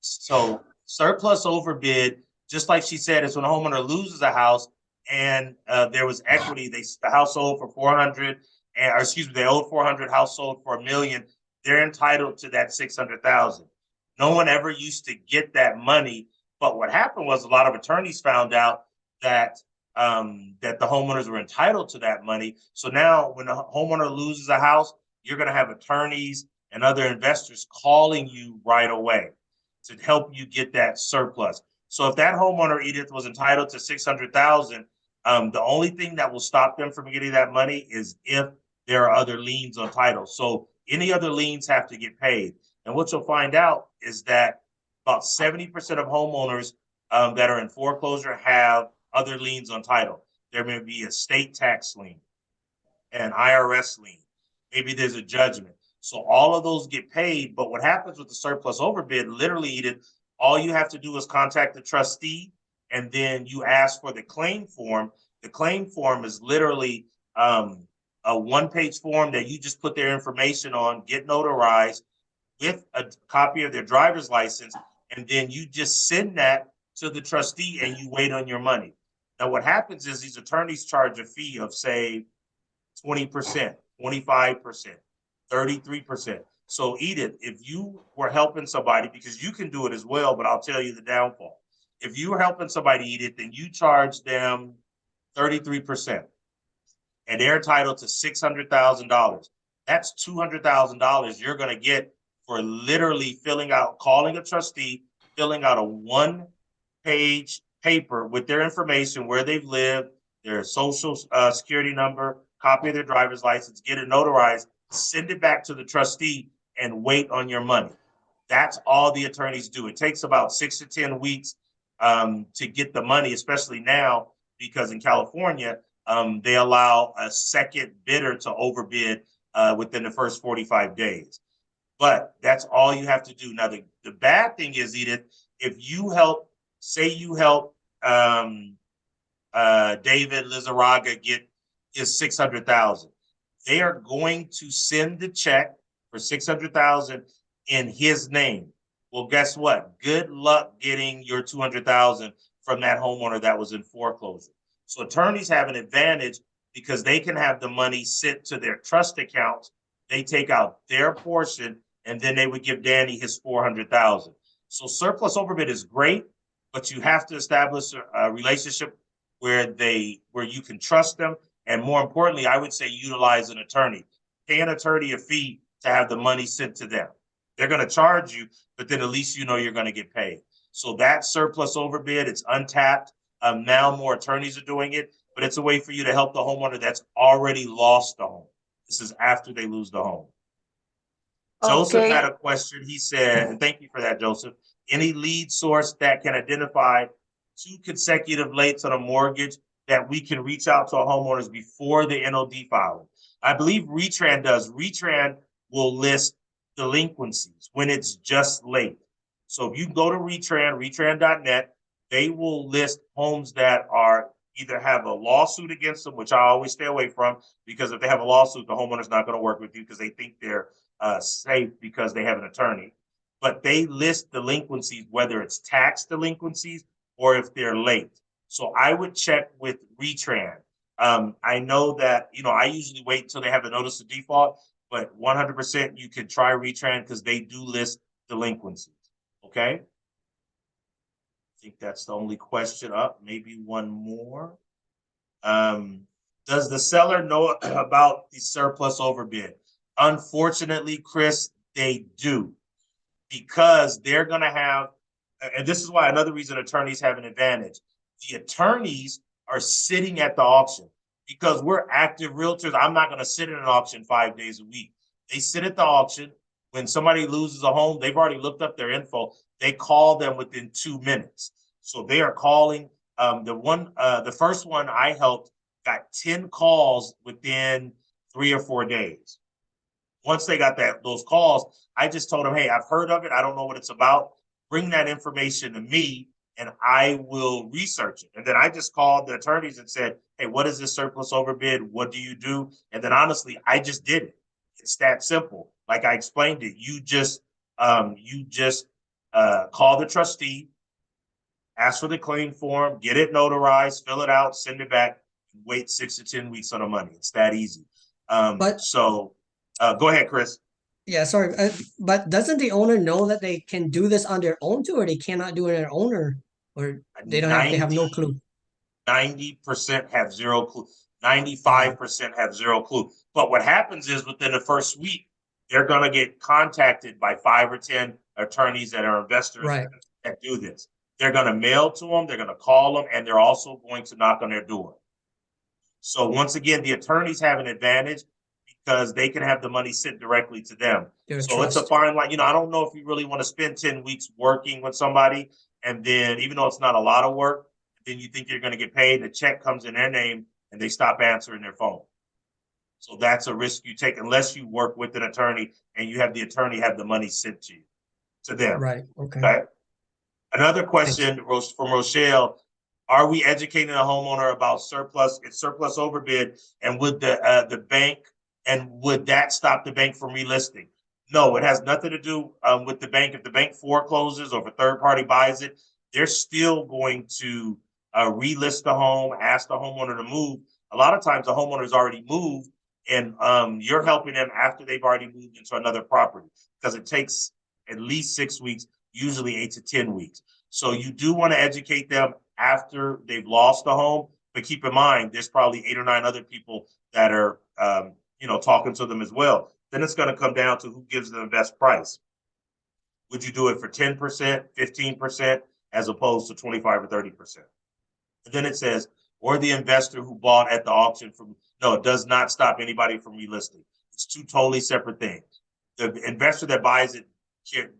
So surplus overbid, just like she said, is when a homeowner loses a house and there was equity. The house sold for 400, they owed 400, house sold for $1 million. They're entitled to that 600,000. No one ever used to get that money But what happened was a lot of attorneys found out that that the homeowners were entitled to that money. So now when the homeowner loses a house, you're going to have attorneys and other investors calling you right away to help you get that surplus. So if that homeowner, Edith, was entitled to $600,000, the only thing that will stop them from getting that money is if there are other liens on title. So any other liens have to get paid. And what you'll find out is that about 70% of homeowners that are in foreclosure have other liens on title. There may be a state tax lien, an IRS lien. Maybe there's a judgment. So all of those get paid. But what happens with the surplus overbid, literally, Edith, all you have to do is contact the trustee, and then you ask for the claim form. The claim form is literally a one-page form that you just put their information on, get notarized with a copy of their driver's license, and then you just send that to the trustee and you wait on your money. Now, what happens is these attorneys charge a fee of, say, 20%, 25%, 33%. So, Edith, if you were helping somebody, because you can do it as well, but I'll tell you the downfall. If you were helping somebody, Edith, then you charge them 33%, and they're entitled to $600,000. That's $200,000 you're going to get for literally calling a trustee, filling out a one-page paper with their information, where they've lived, their social security number, copy of their driver's license, get it notarized, send it back to the trustee, and wait on your money. That's all the attorneys do. It takes about 6 to 10 weeks to get the money, especially now, because in California, they allow a second bidder to overbid within the first 45 days. But that's all you have to do. Now, the bad thing is, Edith, if you help, say you help David Lizarraga get his $600,000, they are going to send the check for $600,000 in his name. Well, guess what? Good luck getting your $200,000 from that homeowner that was in foreclosure. So attorneys have an advantage because they can have the money sent to their trust accounts. They take out their portion, and then they would give Danny his $400,000. So surplus overbid is great, but you have to establish a relationship where you can trust them. And more importantly, I would say utilize an attorney. Pay an attorney a fee to have the money sent to them. They're going to charge you, but then at least you know you're going to get paid. So that surplus overbid, it's untapped. Now more attorneys are doing it, but it's a way for you to help the homeowner that's already lost the home. This is after they lose the home. Okay. Joseph had a question. He said, and thank you for that, Joseph, any lead source that can identify 2 consecutive lates on a mortgage that we can reach out to our homeowners before the NOD filing? I believe Retran does. Retran will list delinquencies when it's just late. So if you go to retran.net, they will list homes that are either have a lawsuit against them, which I always stay away from, because if they have a lawsuit, the homeowner's not going to work with you because they think they're safe because they have an attorney. But they list delinquencies, whether it's tax delinquencies or if they're late. So I would check with Retran. I know that, I usually wait until they have a notice of default, but 100% you can try Retran because they do list delinquencies. Okay. I think that's the only question up. Maybe one more. Does the seller know about the surplus overbid? Unfortunately, Chris, they do, because they're going to have, and this is why another reason attorneys have an advantage. The attorneys are sitting at the auction because we're active realtors. I'm not going to sit in an auction 5 days a week. They sit at the auction. When somebody loses a home, they've already looked up their info. They call them within 2 minutes. So they are calling. The first one I helped got 10 calls within 3 or 4 days. Once they got those calls, I just told them, hey, I've heard of it. I don't know what it's about. Bring that information to me and I will research it. And then I just called the attorneys and said, hey, what is this surplus overbid? What do you do? And then honestly, I just did it. It's that simple. Like I explained it. You just call the trustee, ask for the claim form, get it notarized, fill it out, send it back, and wait 6 to 10 weeks on the money. It's that easy. Go ahead, Chris. Yeah, sorry. But doesn't the owner know that they can do this on their own too, or they cannot do it on their owner? or they have no clue? 90% have zero clue. 95% have zero clue. But what happens is within the first week, they're going to get contacted by 5 or 10 attorneys that are investors that do this. They're going to mail to them, they're going to call them, and they're also going to knock on their door. So once again, the attorneys have an advantage because they can have the money sent directly to them. So it's a fine line. You know, I don't know if you really want to spend 10 weeks working with somebody, and then even though it's not a lot of work, then you think you're going to get paid, the check comes in their name, and they stop answering their phone. So that's a risk you take unless you work with an attorney and you have the attorney have the money sent to them. Right. Okay. Another question from Rochelle: are we educating a homeowner about surplus overbid, and would the bank would that stop the bank from relisting? No, it has nothing to do with the bank. If the bank forecloses or if a third party buys it, they're still going to relist the home, ask the homeowner to move. A lot of times the homeowner's already moved, and you're helping them after they've already moved into another property, because it takes at least 6 weeks, usually 8 to 10 weeks. So you do want to educate them after they've lost the home, but keep in mind, there's probably 8 or 9 other people that are, talking to them as well. Then it's going to come down to who gives them the best price. Would you do it for 10%, 15%, as opposed to 25 or 30%? And then it says, or the investor who bought at the auction no, it does not stop anybody from relisting. It's 2 totally separate things. The investor that buys it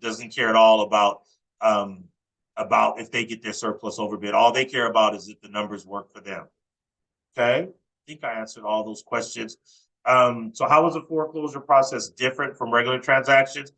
doesn't care at all about if they get their surplus overbid. All they care about is if the numbers work for them. Okay, I think I answered all those questions. So how is the foreclosure process different from regular transactions?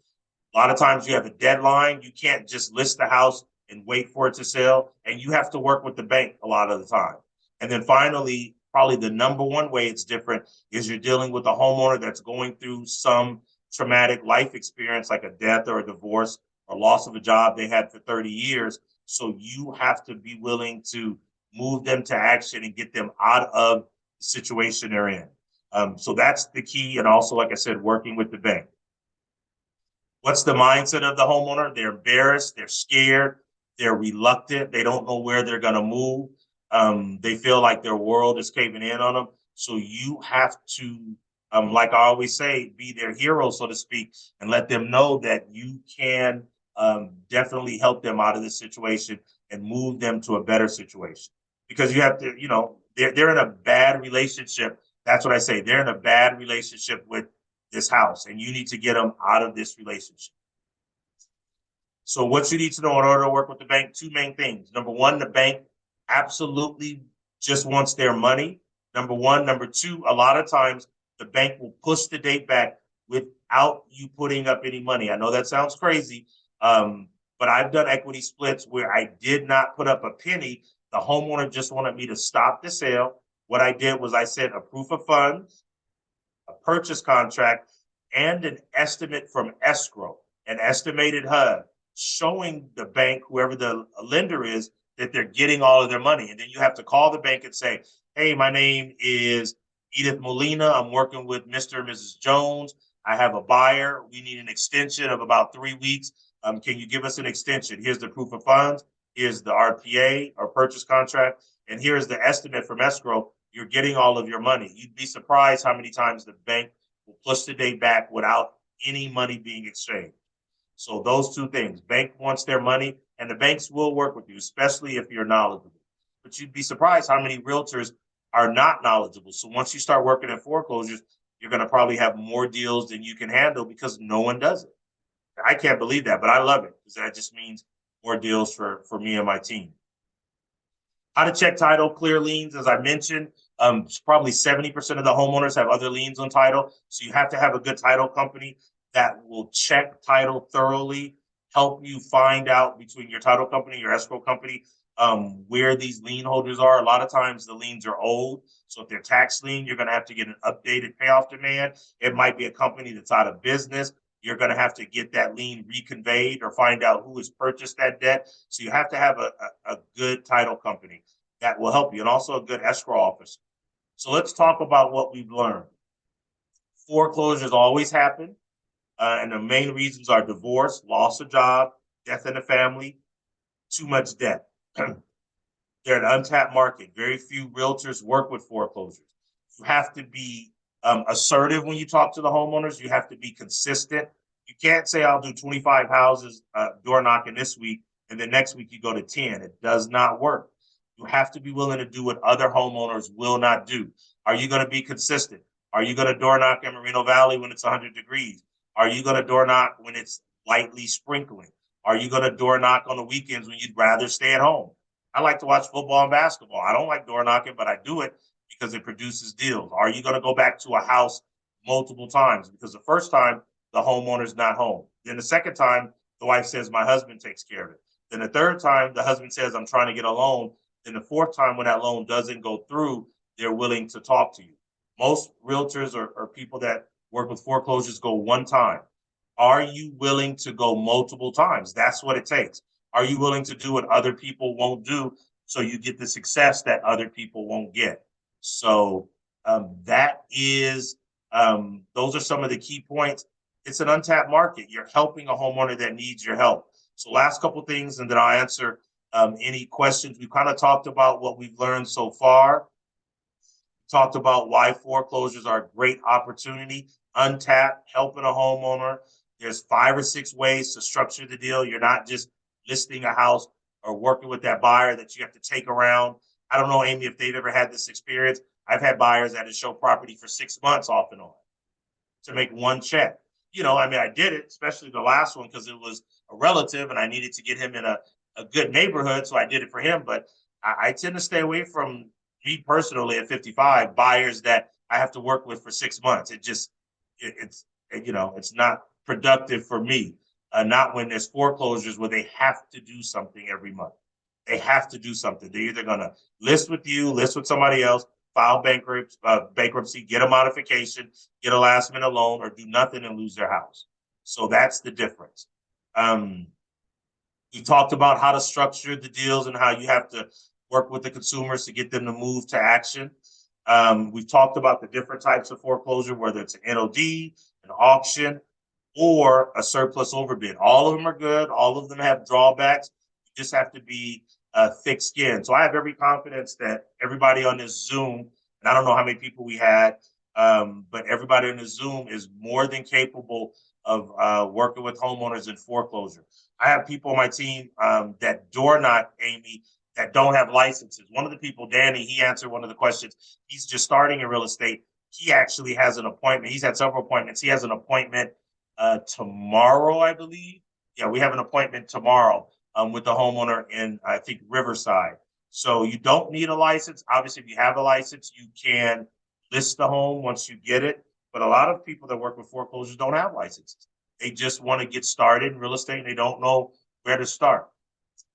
A lot of times you have a deadline. You can't just list the house and wait for it to sell, and you have to work with the bank a lot of the time. And then finally, probably the number one way it's different is you're dealing with a homeowner that's going through some traumatic life experience, like a death or a divorce or loss of a job they had for 30 years. So you have to be willing to move them to action and get them out of the situation they're in. So that's the key. And also, like I said, working with the bank. What's the mindset of the homeowner? They're embarrassed, they're scared, they're reluctant, they don't know where they're going to move. They feel like their world is caving in on them. So you have to, like I always say, be their hero, so to speak, and let them know that you can definitely help them out of this situation and move them to a better situation. Because you have to, they're in a bad relationship. That's what I say. They're in a bad relationship with this house, and you need to get them out of this relationship. So what you need to know in order to work with the bank, 2 main things. Number one, the bank absolutely just wants their money. Number one. Number two, a lot of times the bank will push the date back without you putting up any money. I know that sounds crazy, but I've done equity splits where I did not put up a penny. The homeowner just wanted me to stop the sale. What I did was I sent a proof of funds, a purchase contract, and an estimate from escrow, an estimated HUD, showing the bank, whoever the lender is, that they're getting all of their money. And then you have to call the bank and say, hey, my name is Edith Molina. I'm working with Mr. and Mrs. Jones. I have a buyer. We need an extension of about 3 weeks. Can you give us an extension? Here's the proof of funds. Here's the RPA or purchase contract. And here's the estimate from escrow. You're getting all of your money. You'd be surprised how many times the bank will push the date back without any money being exchanged. So those 2 things, bank wants their money, and the banks will work with you, especially if you're knowledgeable. But you'd be surprised how many realtors are not knowledgeable. So once you start working at foreclosures, you're going to probably have more deals than you can handle because no one does it. I can't believe that, but I love it because that just means more deals for me and my team. How to check title, clear liens, as I mentioned, probably 70% of the homeowners have other liens on title. So you have to have a good title company that will check title thoroughly, help you find out between your title company, your escrow company, where these lien holders are. A lot of times the liens are old. So if they're tax lien, you're going to have to get an updated payoff demand. It might be a company that's out of business. You're going to have to get that lien reconveyed or find out who has purchased that debt. So you have to have a good title company that will help you, and also a good escrow officer. So let's talk about what we've learned. Foreclosures always happen. And the main reasons are divorce, loss of job, death in the family, too much debt. They're an untapped market. Very few realtors work with foreclosures. You have to be assertive when you talk to the homeowners. You have to be consistent. You can't say, I'll do 25 houses door knocking this week, and then next week you go to 10. It does not work. You have to be willing to do what other homeowners will not do. Are you going to be consistent? Are you going to door knock in Moreno Valley when it's 100 degrees? Are you going to door knock when it's lightly sprinkling? Are you going to door knock on the weekends when you'd rather stay at home? I like to watch football and basketball. I don't like door knocking, but I do it because it produces deals. Are you going to go back to a house multiple times? Because the first time, the homeowner's not home. Then the second time, the wife says, my husband takes care of it. Then the third time, the husband says, I'm trying to get a loan. Then the fourth time, when that loan doesn't go through, they're willing to talk to you. Most realtors or people that work with foreclosures go one time. Are you willing to go multiple times? That's what it takes. Are you willing to do what other people won't do so you get the success that other people won't get? So that is, those are some of the key points. It's an untapped market. You're helping a homeowner that needs your help. So last couple things, and then I'll answer any questions. We've kind of talked about what we've learned so far. Talked about why foreclosures are a great opportunity, untapped, helping a homeowner. There's 5 or 6 ways to structure the deal. You're not just listing a house or working with that buyer that you have to take around. I don't know, Amy, if they've ever had this experience. I've had buyers that have show property for 6 months off and on to make one check. You know, I mean, I did it, especially the last one, because it was a relative and I needed to get him in a good neighborhood. So I did it for him. But I tend to stay away from, me personally at 55, buyers that I have to work with for 6 months. It's not productive for me. Not when there's foreclosures where they have to do something every month. They have to do something. They're either going to list with you, list with somebody else, file bankruptcy, get a modification, get a last minute loan, or do nothing and lose their house. So that's the difference. We talked about how to structure the deals and how you have to work with the consumers to get them to move to action. We've talked about the different types of foreclosure, whether it's an NOD, an auction, or a surplus overbid. All of them are good. All of them have drawbacks. You just have to be thick-skinned. So I have every confidence that everybody on this Zoom, and I don't know how many people we had, but everybody on the Zoom is more than capable of working with homeowners in foreclosure. I have people on my team that door knock, Amy, that don't have licenses. One of the people, Danny, he answered one of the questions. He's just starting in real estate. He actually has an appointment. He's had several appointments. He has an appointment tomorrow, I believe. Yeah, we have an appointment tomorrow with the homeowner in, I think, Riverside. So you don't need a license. Obviously, if you have a license, you can list the home once you get it. But a lot of people that work with foreclosures don't have licenses. They just want to get started in real estate and they don't know where to start.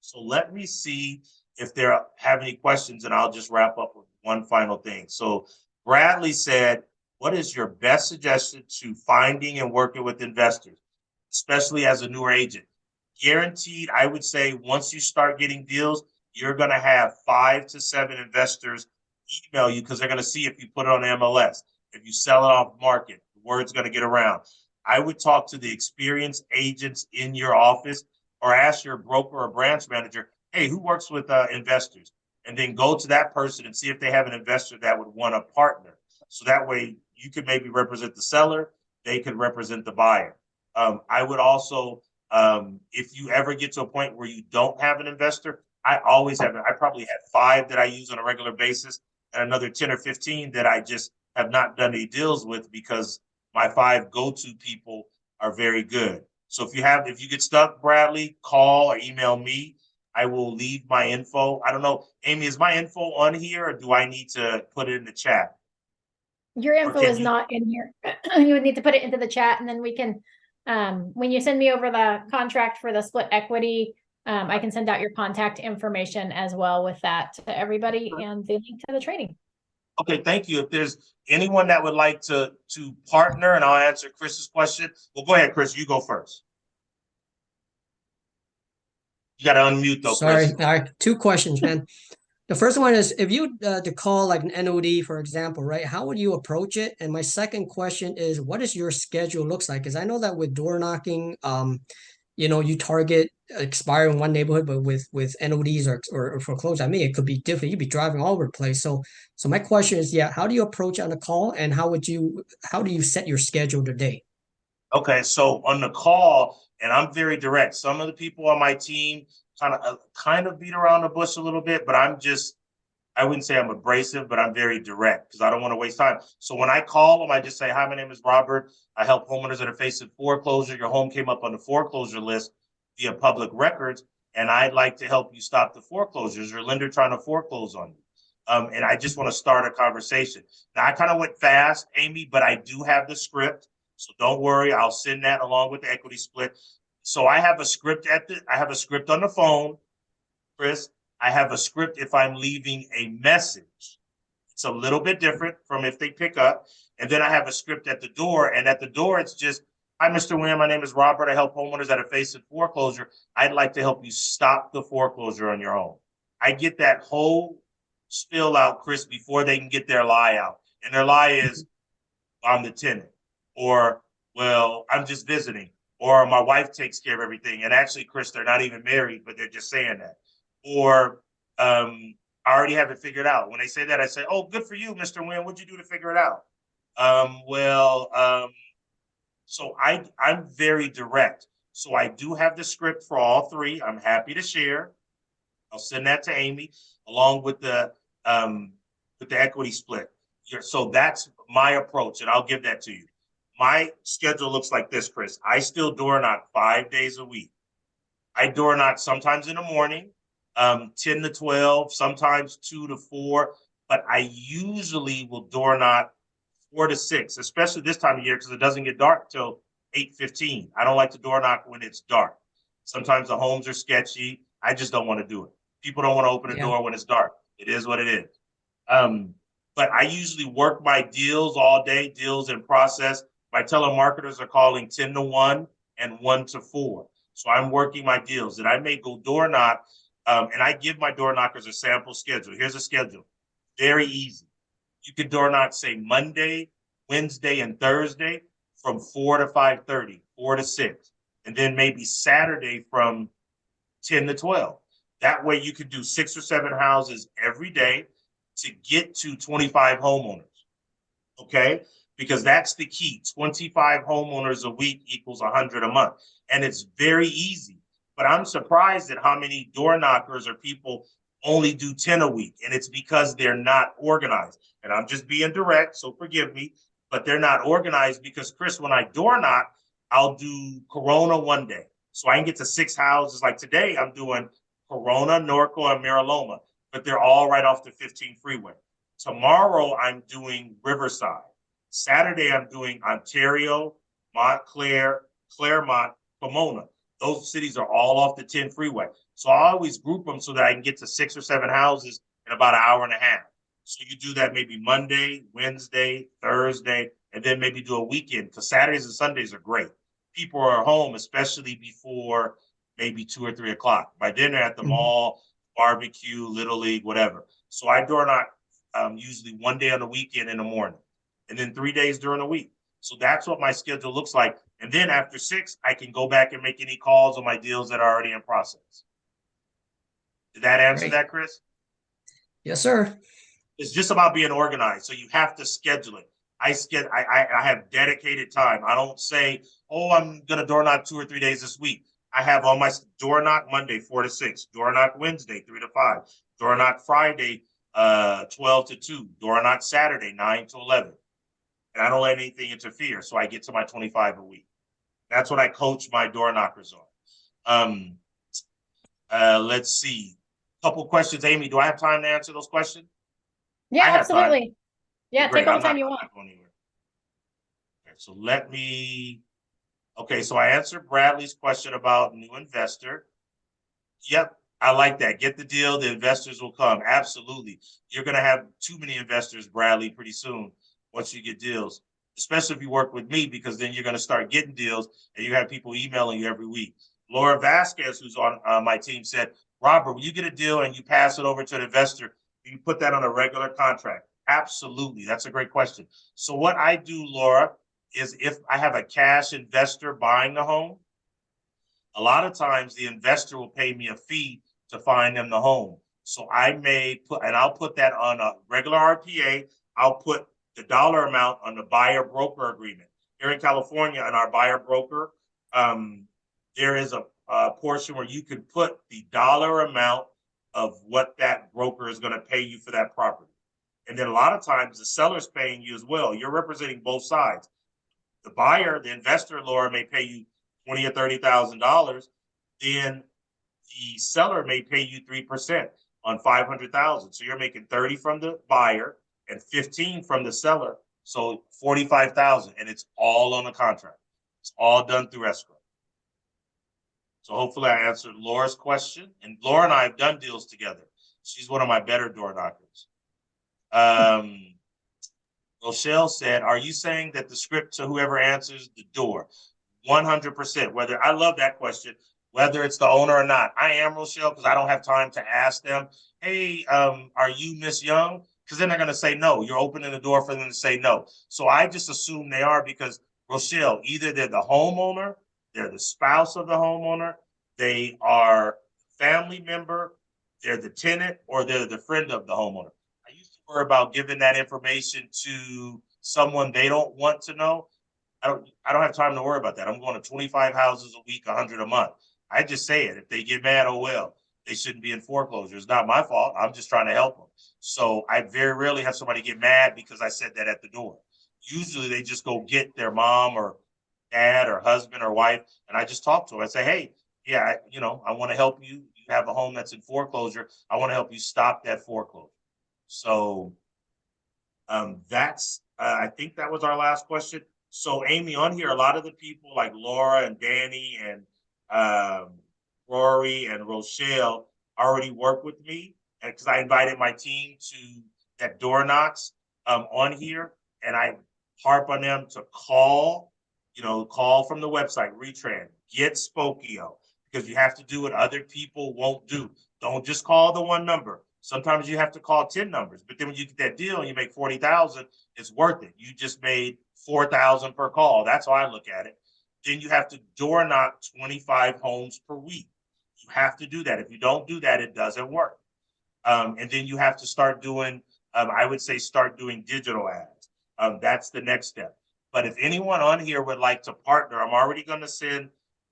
So let me see if they have any questions, and I'll just wrap up with one final thing. So Bradley said, what is your best suggestion to finding and working with investors, especially as a newer agent? Guaranteed, I would say once you start getting deals, you're going to have 5 to 7 investors email you because they're going to see if you put it on MLS. If you sell it off market, the word's going to get around. I would talk to the experienced agents in your office or ask your broker or branch manager, hey, who works with investors? And then go to that person and see if they have an investor that would want to partner. So that way you could maybe represent the seller, they could represent the buyer. I would also, if you ever get to a point where you don't have an investor, I probably have 5 that I use on a regular basis and another 10 or 15 that I just have not done any deals with because my 5 go-to people are very good. So if you get stuck, Bradley, call or email me. I will leave my info. I don't know, Amy, is my info on here or do I need to put it in the chat? Your info is not in here. You would need to put it into the chat and then we can, when you send me over the contract for the split equity, I can send out your contact information as well with that to everybody and the link to the training. Okay, thank you. If there's anyone that would like to partner, and I'll answer Chris's question. Well, go ahead, Chris. You go first. You got to unmute though, Sorry. Chris. All right, 2 questions, man. The first one is if you to call like an NOD, for example, right? How would you approach it? And my second question is, what does your schedule looks like? Because I know that with door knocking, you target expire in one neighborhood, but with NODs or foreclosure, I mean, it could be different. You'd be driving all over the place. So my question is, yeah, how do you approach on a call, and how do you set your schedule today? Okay, so on the call, and I'm very direct. Some of the people on my team kind of beat around the bush a little bit, but I wouldn't say I'm abrasive, but I'm very direct because I don't want to waste time. So when I call them, I just say, hi, my name is Robert. I help homeowners that are facing foreclosure. Your home came up on the foreclosure list via public records, and I'd like to help you stop the foreclosures. Your lender trying to foreclose on you. And I just want to start a conversation. Now, I kind of went fast, Amy, but I do have the script. So don't worry, I'll send that along with the equity split. So I have a script I have a script on the phone, Chris. I have a script if I'm leaving a message. It's a little bit different from if they pick up. And then I have a script at the door. And at the door, it's just, hi, Mr. Wynn, my name is Robert. I help homeowners that are facing foreclosure. I'd like to help you stop the foreclosure on your home. I get that whole spill out, Chris, before they can get their lie out. And their lie is, I'm the tenant. Or, well, I'm just visiting. Or my wife takes care of everything. And actually, Chris, they're not even married, but they're just saying that. Or I already have it figured out. When they say that, I say, oh, good for you, Mr. Wynn. What'd you do to figure it out? So I'm very direct. So I do have the script for all three. I'm happy to share. I'll send that to Amy along with the equity split. So that's my approach, and I'll give that to you. My schedule looks like this, Chris. I still door knock 5 days a week. I door knock sometimes in the morning, 10 to 12, sometimes 2 to 4, but I usually will door knock 4 to 6, especially this time of year because it doesn't get dark till 8:15. I don't like to door knock when it's dark. Sometimes the homes are sketchy. I just don't want to do it. People don't want to open the door when it's dark. It is what it is. But I usually work my deals all day, deals in process. My telemarketers are calling 10 to 1 and 1 to 4. So I'm working my deals. And I may go door knock, and I give my door knockers a sample schedule. Here's a schedule. Very easy. You can door knock, say, Monday, Wednesday, and Thursday from 4 to 5:30, 4 to 6. And then maybe Saturday from 10 to 12. That way you could do 6 or 7 houses every day to get to 25 homeowners. Okay? Because that's the key. 25 homeowners a week equals 100 a month. And it's very easy. But I'm surprised at how many door knockers or people only do 10 a week. And it's because they're not organized. And I'm just being direct, so forgive me. But they're not organized because, Chris, when I door knock, I'll do Corona one day. So I can get to 6 houses. Like today, I'm doing Corona, Norco, and Mariloma. But they're all right off the 15 freeway. Tomorrow, I'm doing Riverside. Saturday, I'm doing Ontario, Montclair, Claremont, Pomona. Those cities are all off the 10 freeway. So I always group them so that I can get to 6 or 7 houses in about an hour and a half. So you do that maybe Monday, Wednesday, Thursday, and then maybe do a weekend because Saturdays and Sundays are great. People are home, especially before maybe 2 or 3 o'clock. By then they're at the mall, barbecue, Little League, whatever. So I door knock usually one day on the weekend in the morning, and then 3 days during the week. So that's what my schedule looks like. And then after 6, I can go back and make any calls on my deals that are already in process. Did that answer that, Chris? Yes, sir. It's just about being organized. So you have to schedule it. I have dedicated time. I don't say, oh, I'm going to door knock 2 or 3 days this week. I have on my door knock Monday, 4 to 6, door knock Wednesday, 3 to 5, door knock Friday, 12 to 2, door knock Saturday, 9 to 11. And I don't let anything interfere. So I get to my 25 a week. That's what I coach my door knockers on. Let's see. Couple questions. Amy, do I have time to answer those questions? Yeah, absolutely. Yeah, Great. take all the time you want. Okay, so okay, so I answered Bradley's question about new investor. Yep, I like that. Get the deal, the investors will come. Absolutely. You're going to have too many investors, Bradley, pretty soon once you get deals, especially if you work with me, because then you're going to start getting deals and you have people emailing you every week. Laura Vasquez, who's on my team, said, Robert, when you get a deal and you pass it over to an investor, you put that on a regular contract? Absolutely. That's a great question. So what I do, Laura, is if I have a cash investor buying the home, A lot of times the investor will pay me a fee to find them the home. So I may put, and I'll put that on a regular RPA. I'll put the dollar amount on the buyer broker agreement. Here in California, in our buyer broker, there is a portion where you can put the dollar amount of what that broker is going to pay you for that property. And then a lot of times the seller's paying you as well. You're representing both sides. The buyer, the investor, Laura, may pay you $20,000 or $30,000. Then the seller may pay you 3% on $500,000. So you're making 30 from the buyer and 15 from the seller. So 45,000, and it's all on the contract. It's all done through escrow. So hopefully I answered Laura's question. And Laura and I have done deals together. She's one of my better door knockers. Rochelle said, are you saying that the script to whoever answers the door? 100%. Whether, I love that question, whether it's the owner or not. I am, Rochelle, because I don't have time to ask them, hey, are you Miss Young? Because then they're going to say no. You're opening the door for them to say no. So I just assume they are because, Rochelle, either they're the homeowner, they're the spouse of the homeowner, they are family member, they're the tenant, or they're the friend of the homeowner. I used to worry about giving that information to someone they don't want to know. I don't have time to worry about that. I'm going to 25 houses a week, 100 a month. I just say it. If they get mad, oh well. They shouldn't be in foreclosure. It's not my fault. I'm just trying to help them. So I very rarely have somebody get mad because I said that at the door. Usually they just go get their mom or dad or husband or wife, and I just talk to them. I say, hey, yeah, I want to help you. You have a home that's in foreclosure. I want to help you stop that foreclosure. So I think that was our last question. So Amy, on here, a lot of the people like Laura and Danny and Rory and Rochelle already work with me, and because I invited my team to that door knocks on here, and I harp on them to call from the website, Retran, get Spokio, because you have to do what other people won't do. Don't just call the one number. Sometimes you have to call 10 numbers, but then when you get that deal and you make 40,000, it's worth it. You just made 4,000 per call. That's how I look at it. Then you have to door knock 25 homes per week. You have to do that. If you don't do that, it doesn't work. And then you have to start doing, I would say start doing digital ads. That's the next step. But if anyone on here would like to partner, I'm already going to send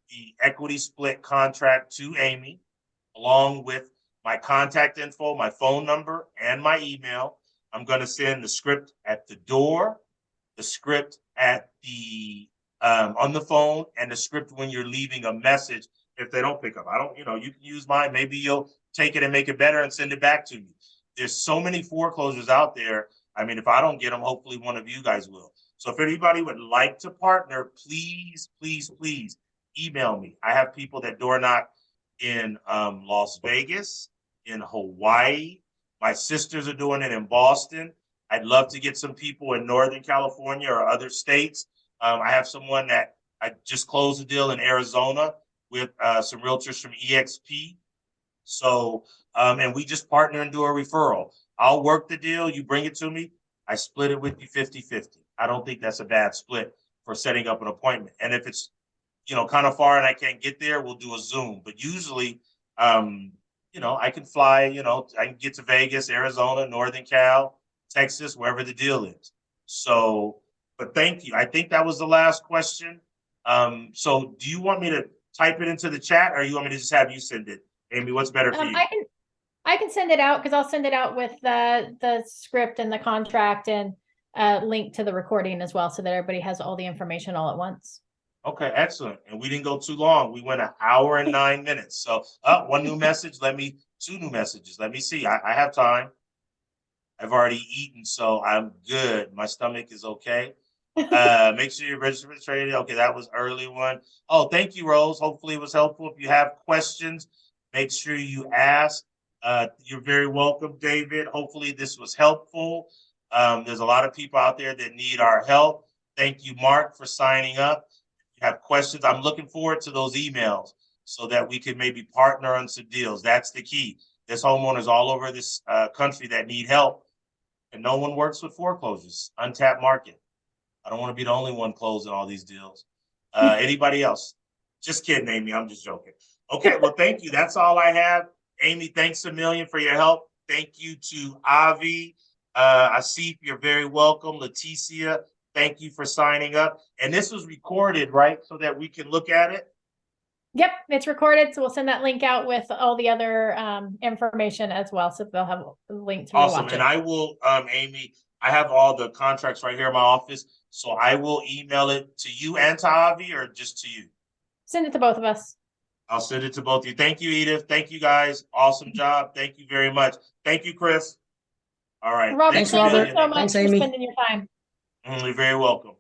the equity split contract to Amy, along with my contact info, my phone number, and my email. I'm going to send the script at the door, the script at the on the phone, and the script when you're leaving a message. If they don't pick up, you can use mine. Maybe you'll take it and make it better and send it back to me. There's so many foreclosures out there. I mean, if I don't get them, hopefully one of you guys will. So if anybody would like to partner, please, please, please email me. I have people that door knock in Las Vegas, in Hawaii. My sisters are doing it in Boston. I'd love to get some people in Northern California or other states. I have someone that I just closed a deal in Arizona with some realtors from EXP. So, and we just partner and do a referral. I'll work the deal. You bring it to me. I split it with you 50-50. I don't think that's a bad split for setting up an appointment. And if it's, kind of far and I can't get there, we'll do a Zoom. But usually, I can fly, I can get to Vegas, Arizona, Northern Cal, Texas, wherever the deal is. So, but thank you. I think that was the last question. So do you want me to type it into the chat, or you want me to just have you send it? Amy, what's better for you? I can send it out because I'll send it out with the script and the contract and link to the recording as well, so that everybody has all the information all at once. Okay, excellent. And we didn't go too long. We went 1 hour and 9 minutes. So one new message, two new messages. Let me see. I have time. I've already eaten, so I'm good. My stomach is okay. Make sure you're registered for the trading. Okay, that was early one. Oh, thank you, Rose. Hopefully it was helpful. If you have questions, make sure you ask. You're very welcome, David. Hopefully this was helpful. There's a lot of people out there that need our help. Thank you, Mark, for signing up. If you have questions, I'm looking forward to those emails so that we can maybe partner on some deals. That's the key. There's homeowners all over this country that need help, and no one works with foreclosures. Untapped market. I don't want to be the only one closing all these deals. Anybody else? Just kidding, Amy. I'm just joking. Okay, well, thank you. That's all I have. Amy, thanks a million for your help. Thank you to Avi. Asif, you're very welcome. Leticia, thank you for signing up. And this was recorded, right? So that we can look at it? Yep, it's recorded. So we'll send that link out with all the other information as well. So they'll have a link to Awesome. rewatch And it. I will, Amy, I have all the contracts right here in my office. So I will email it to you and to Avi, or just to you? Send it to both of us. I'll send it to both of you. Thank you, Edith. Thank you, guys. Awesome job. Thank you very much. Thank you, Chris. All right. Robert, Thanks, thank you Robert. so much Thanks, for Amy. spending your time. You're very welcome.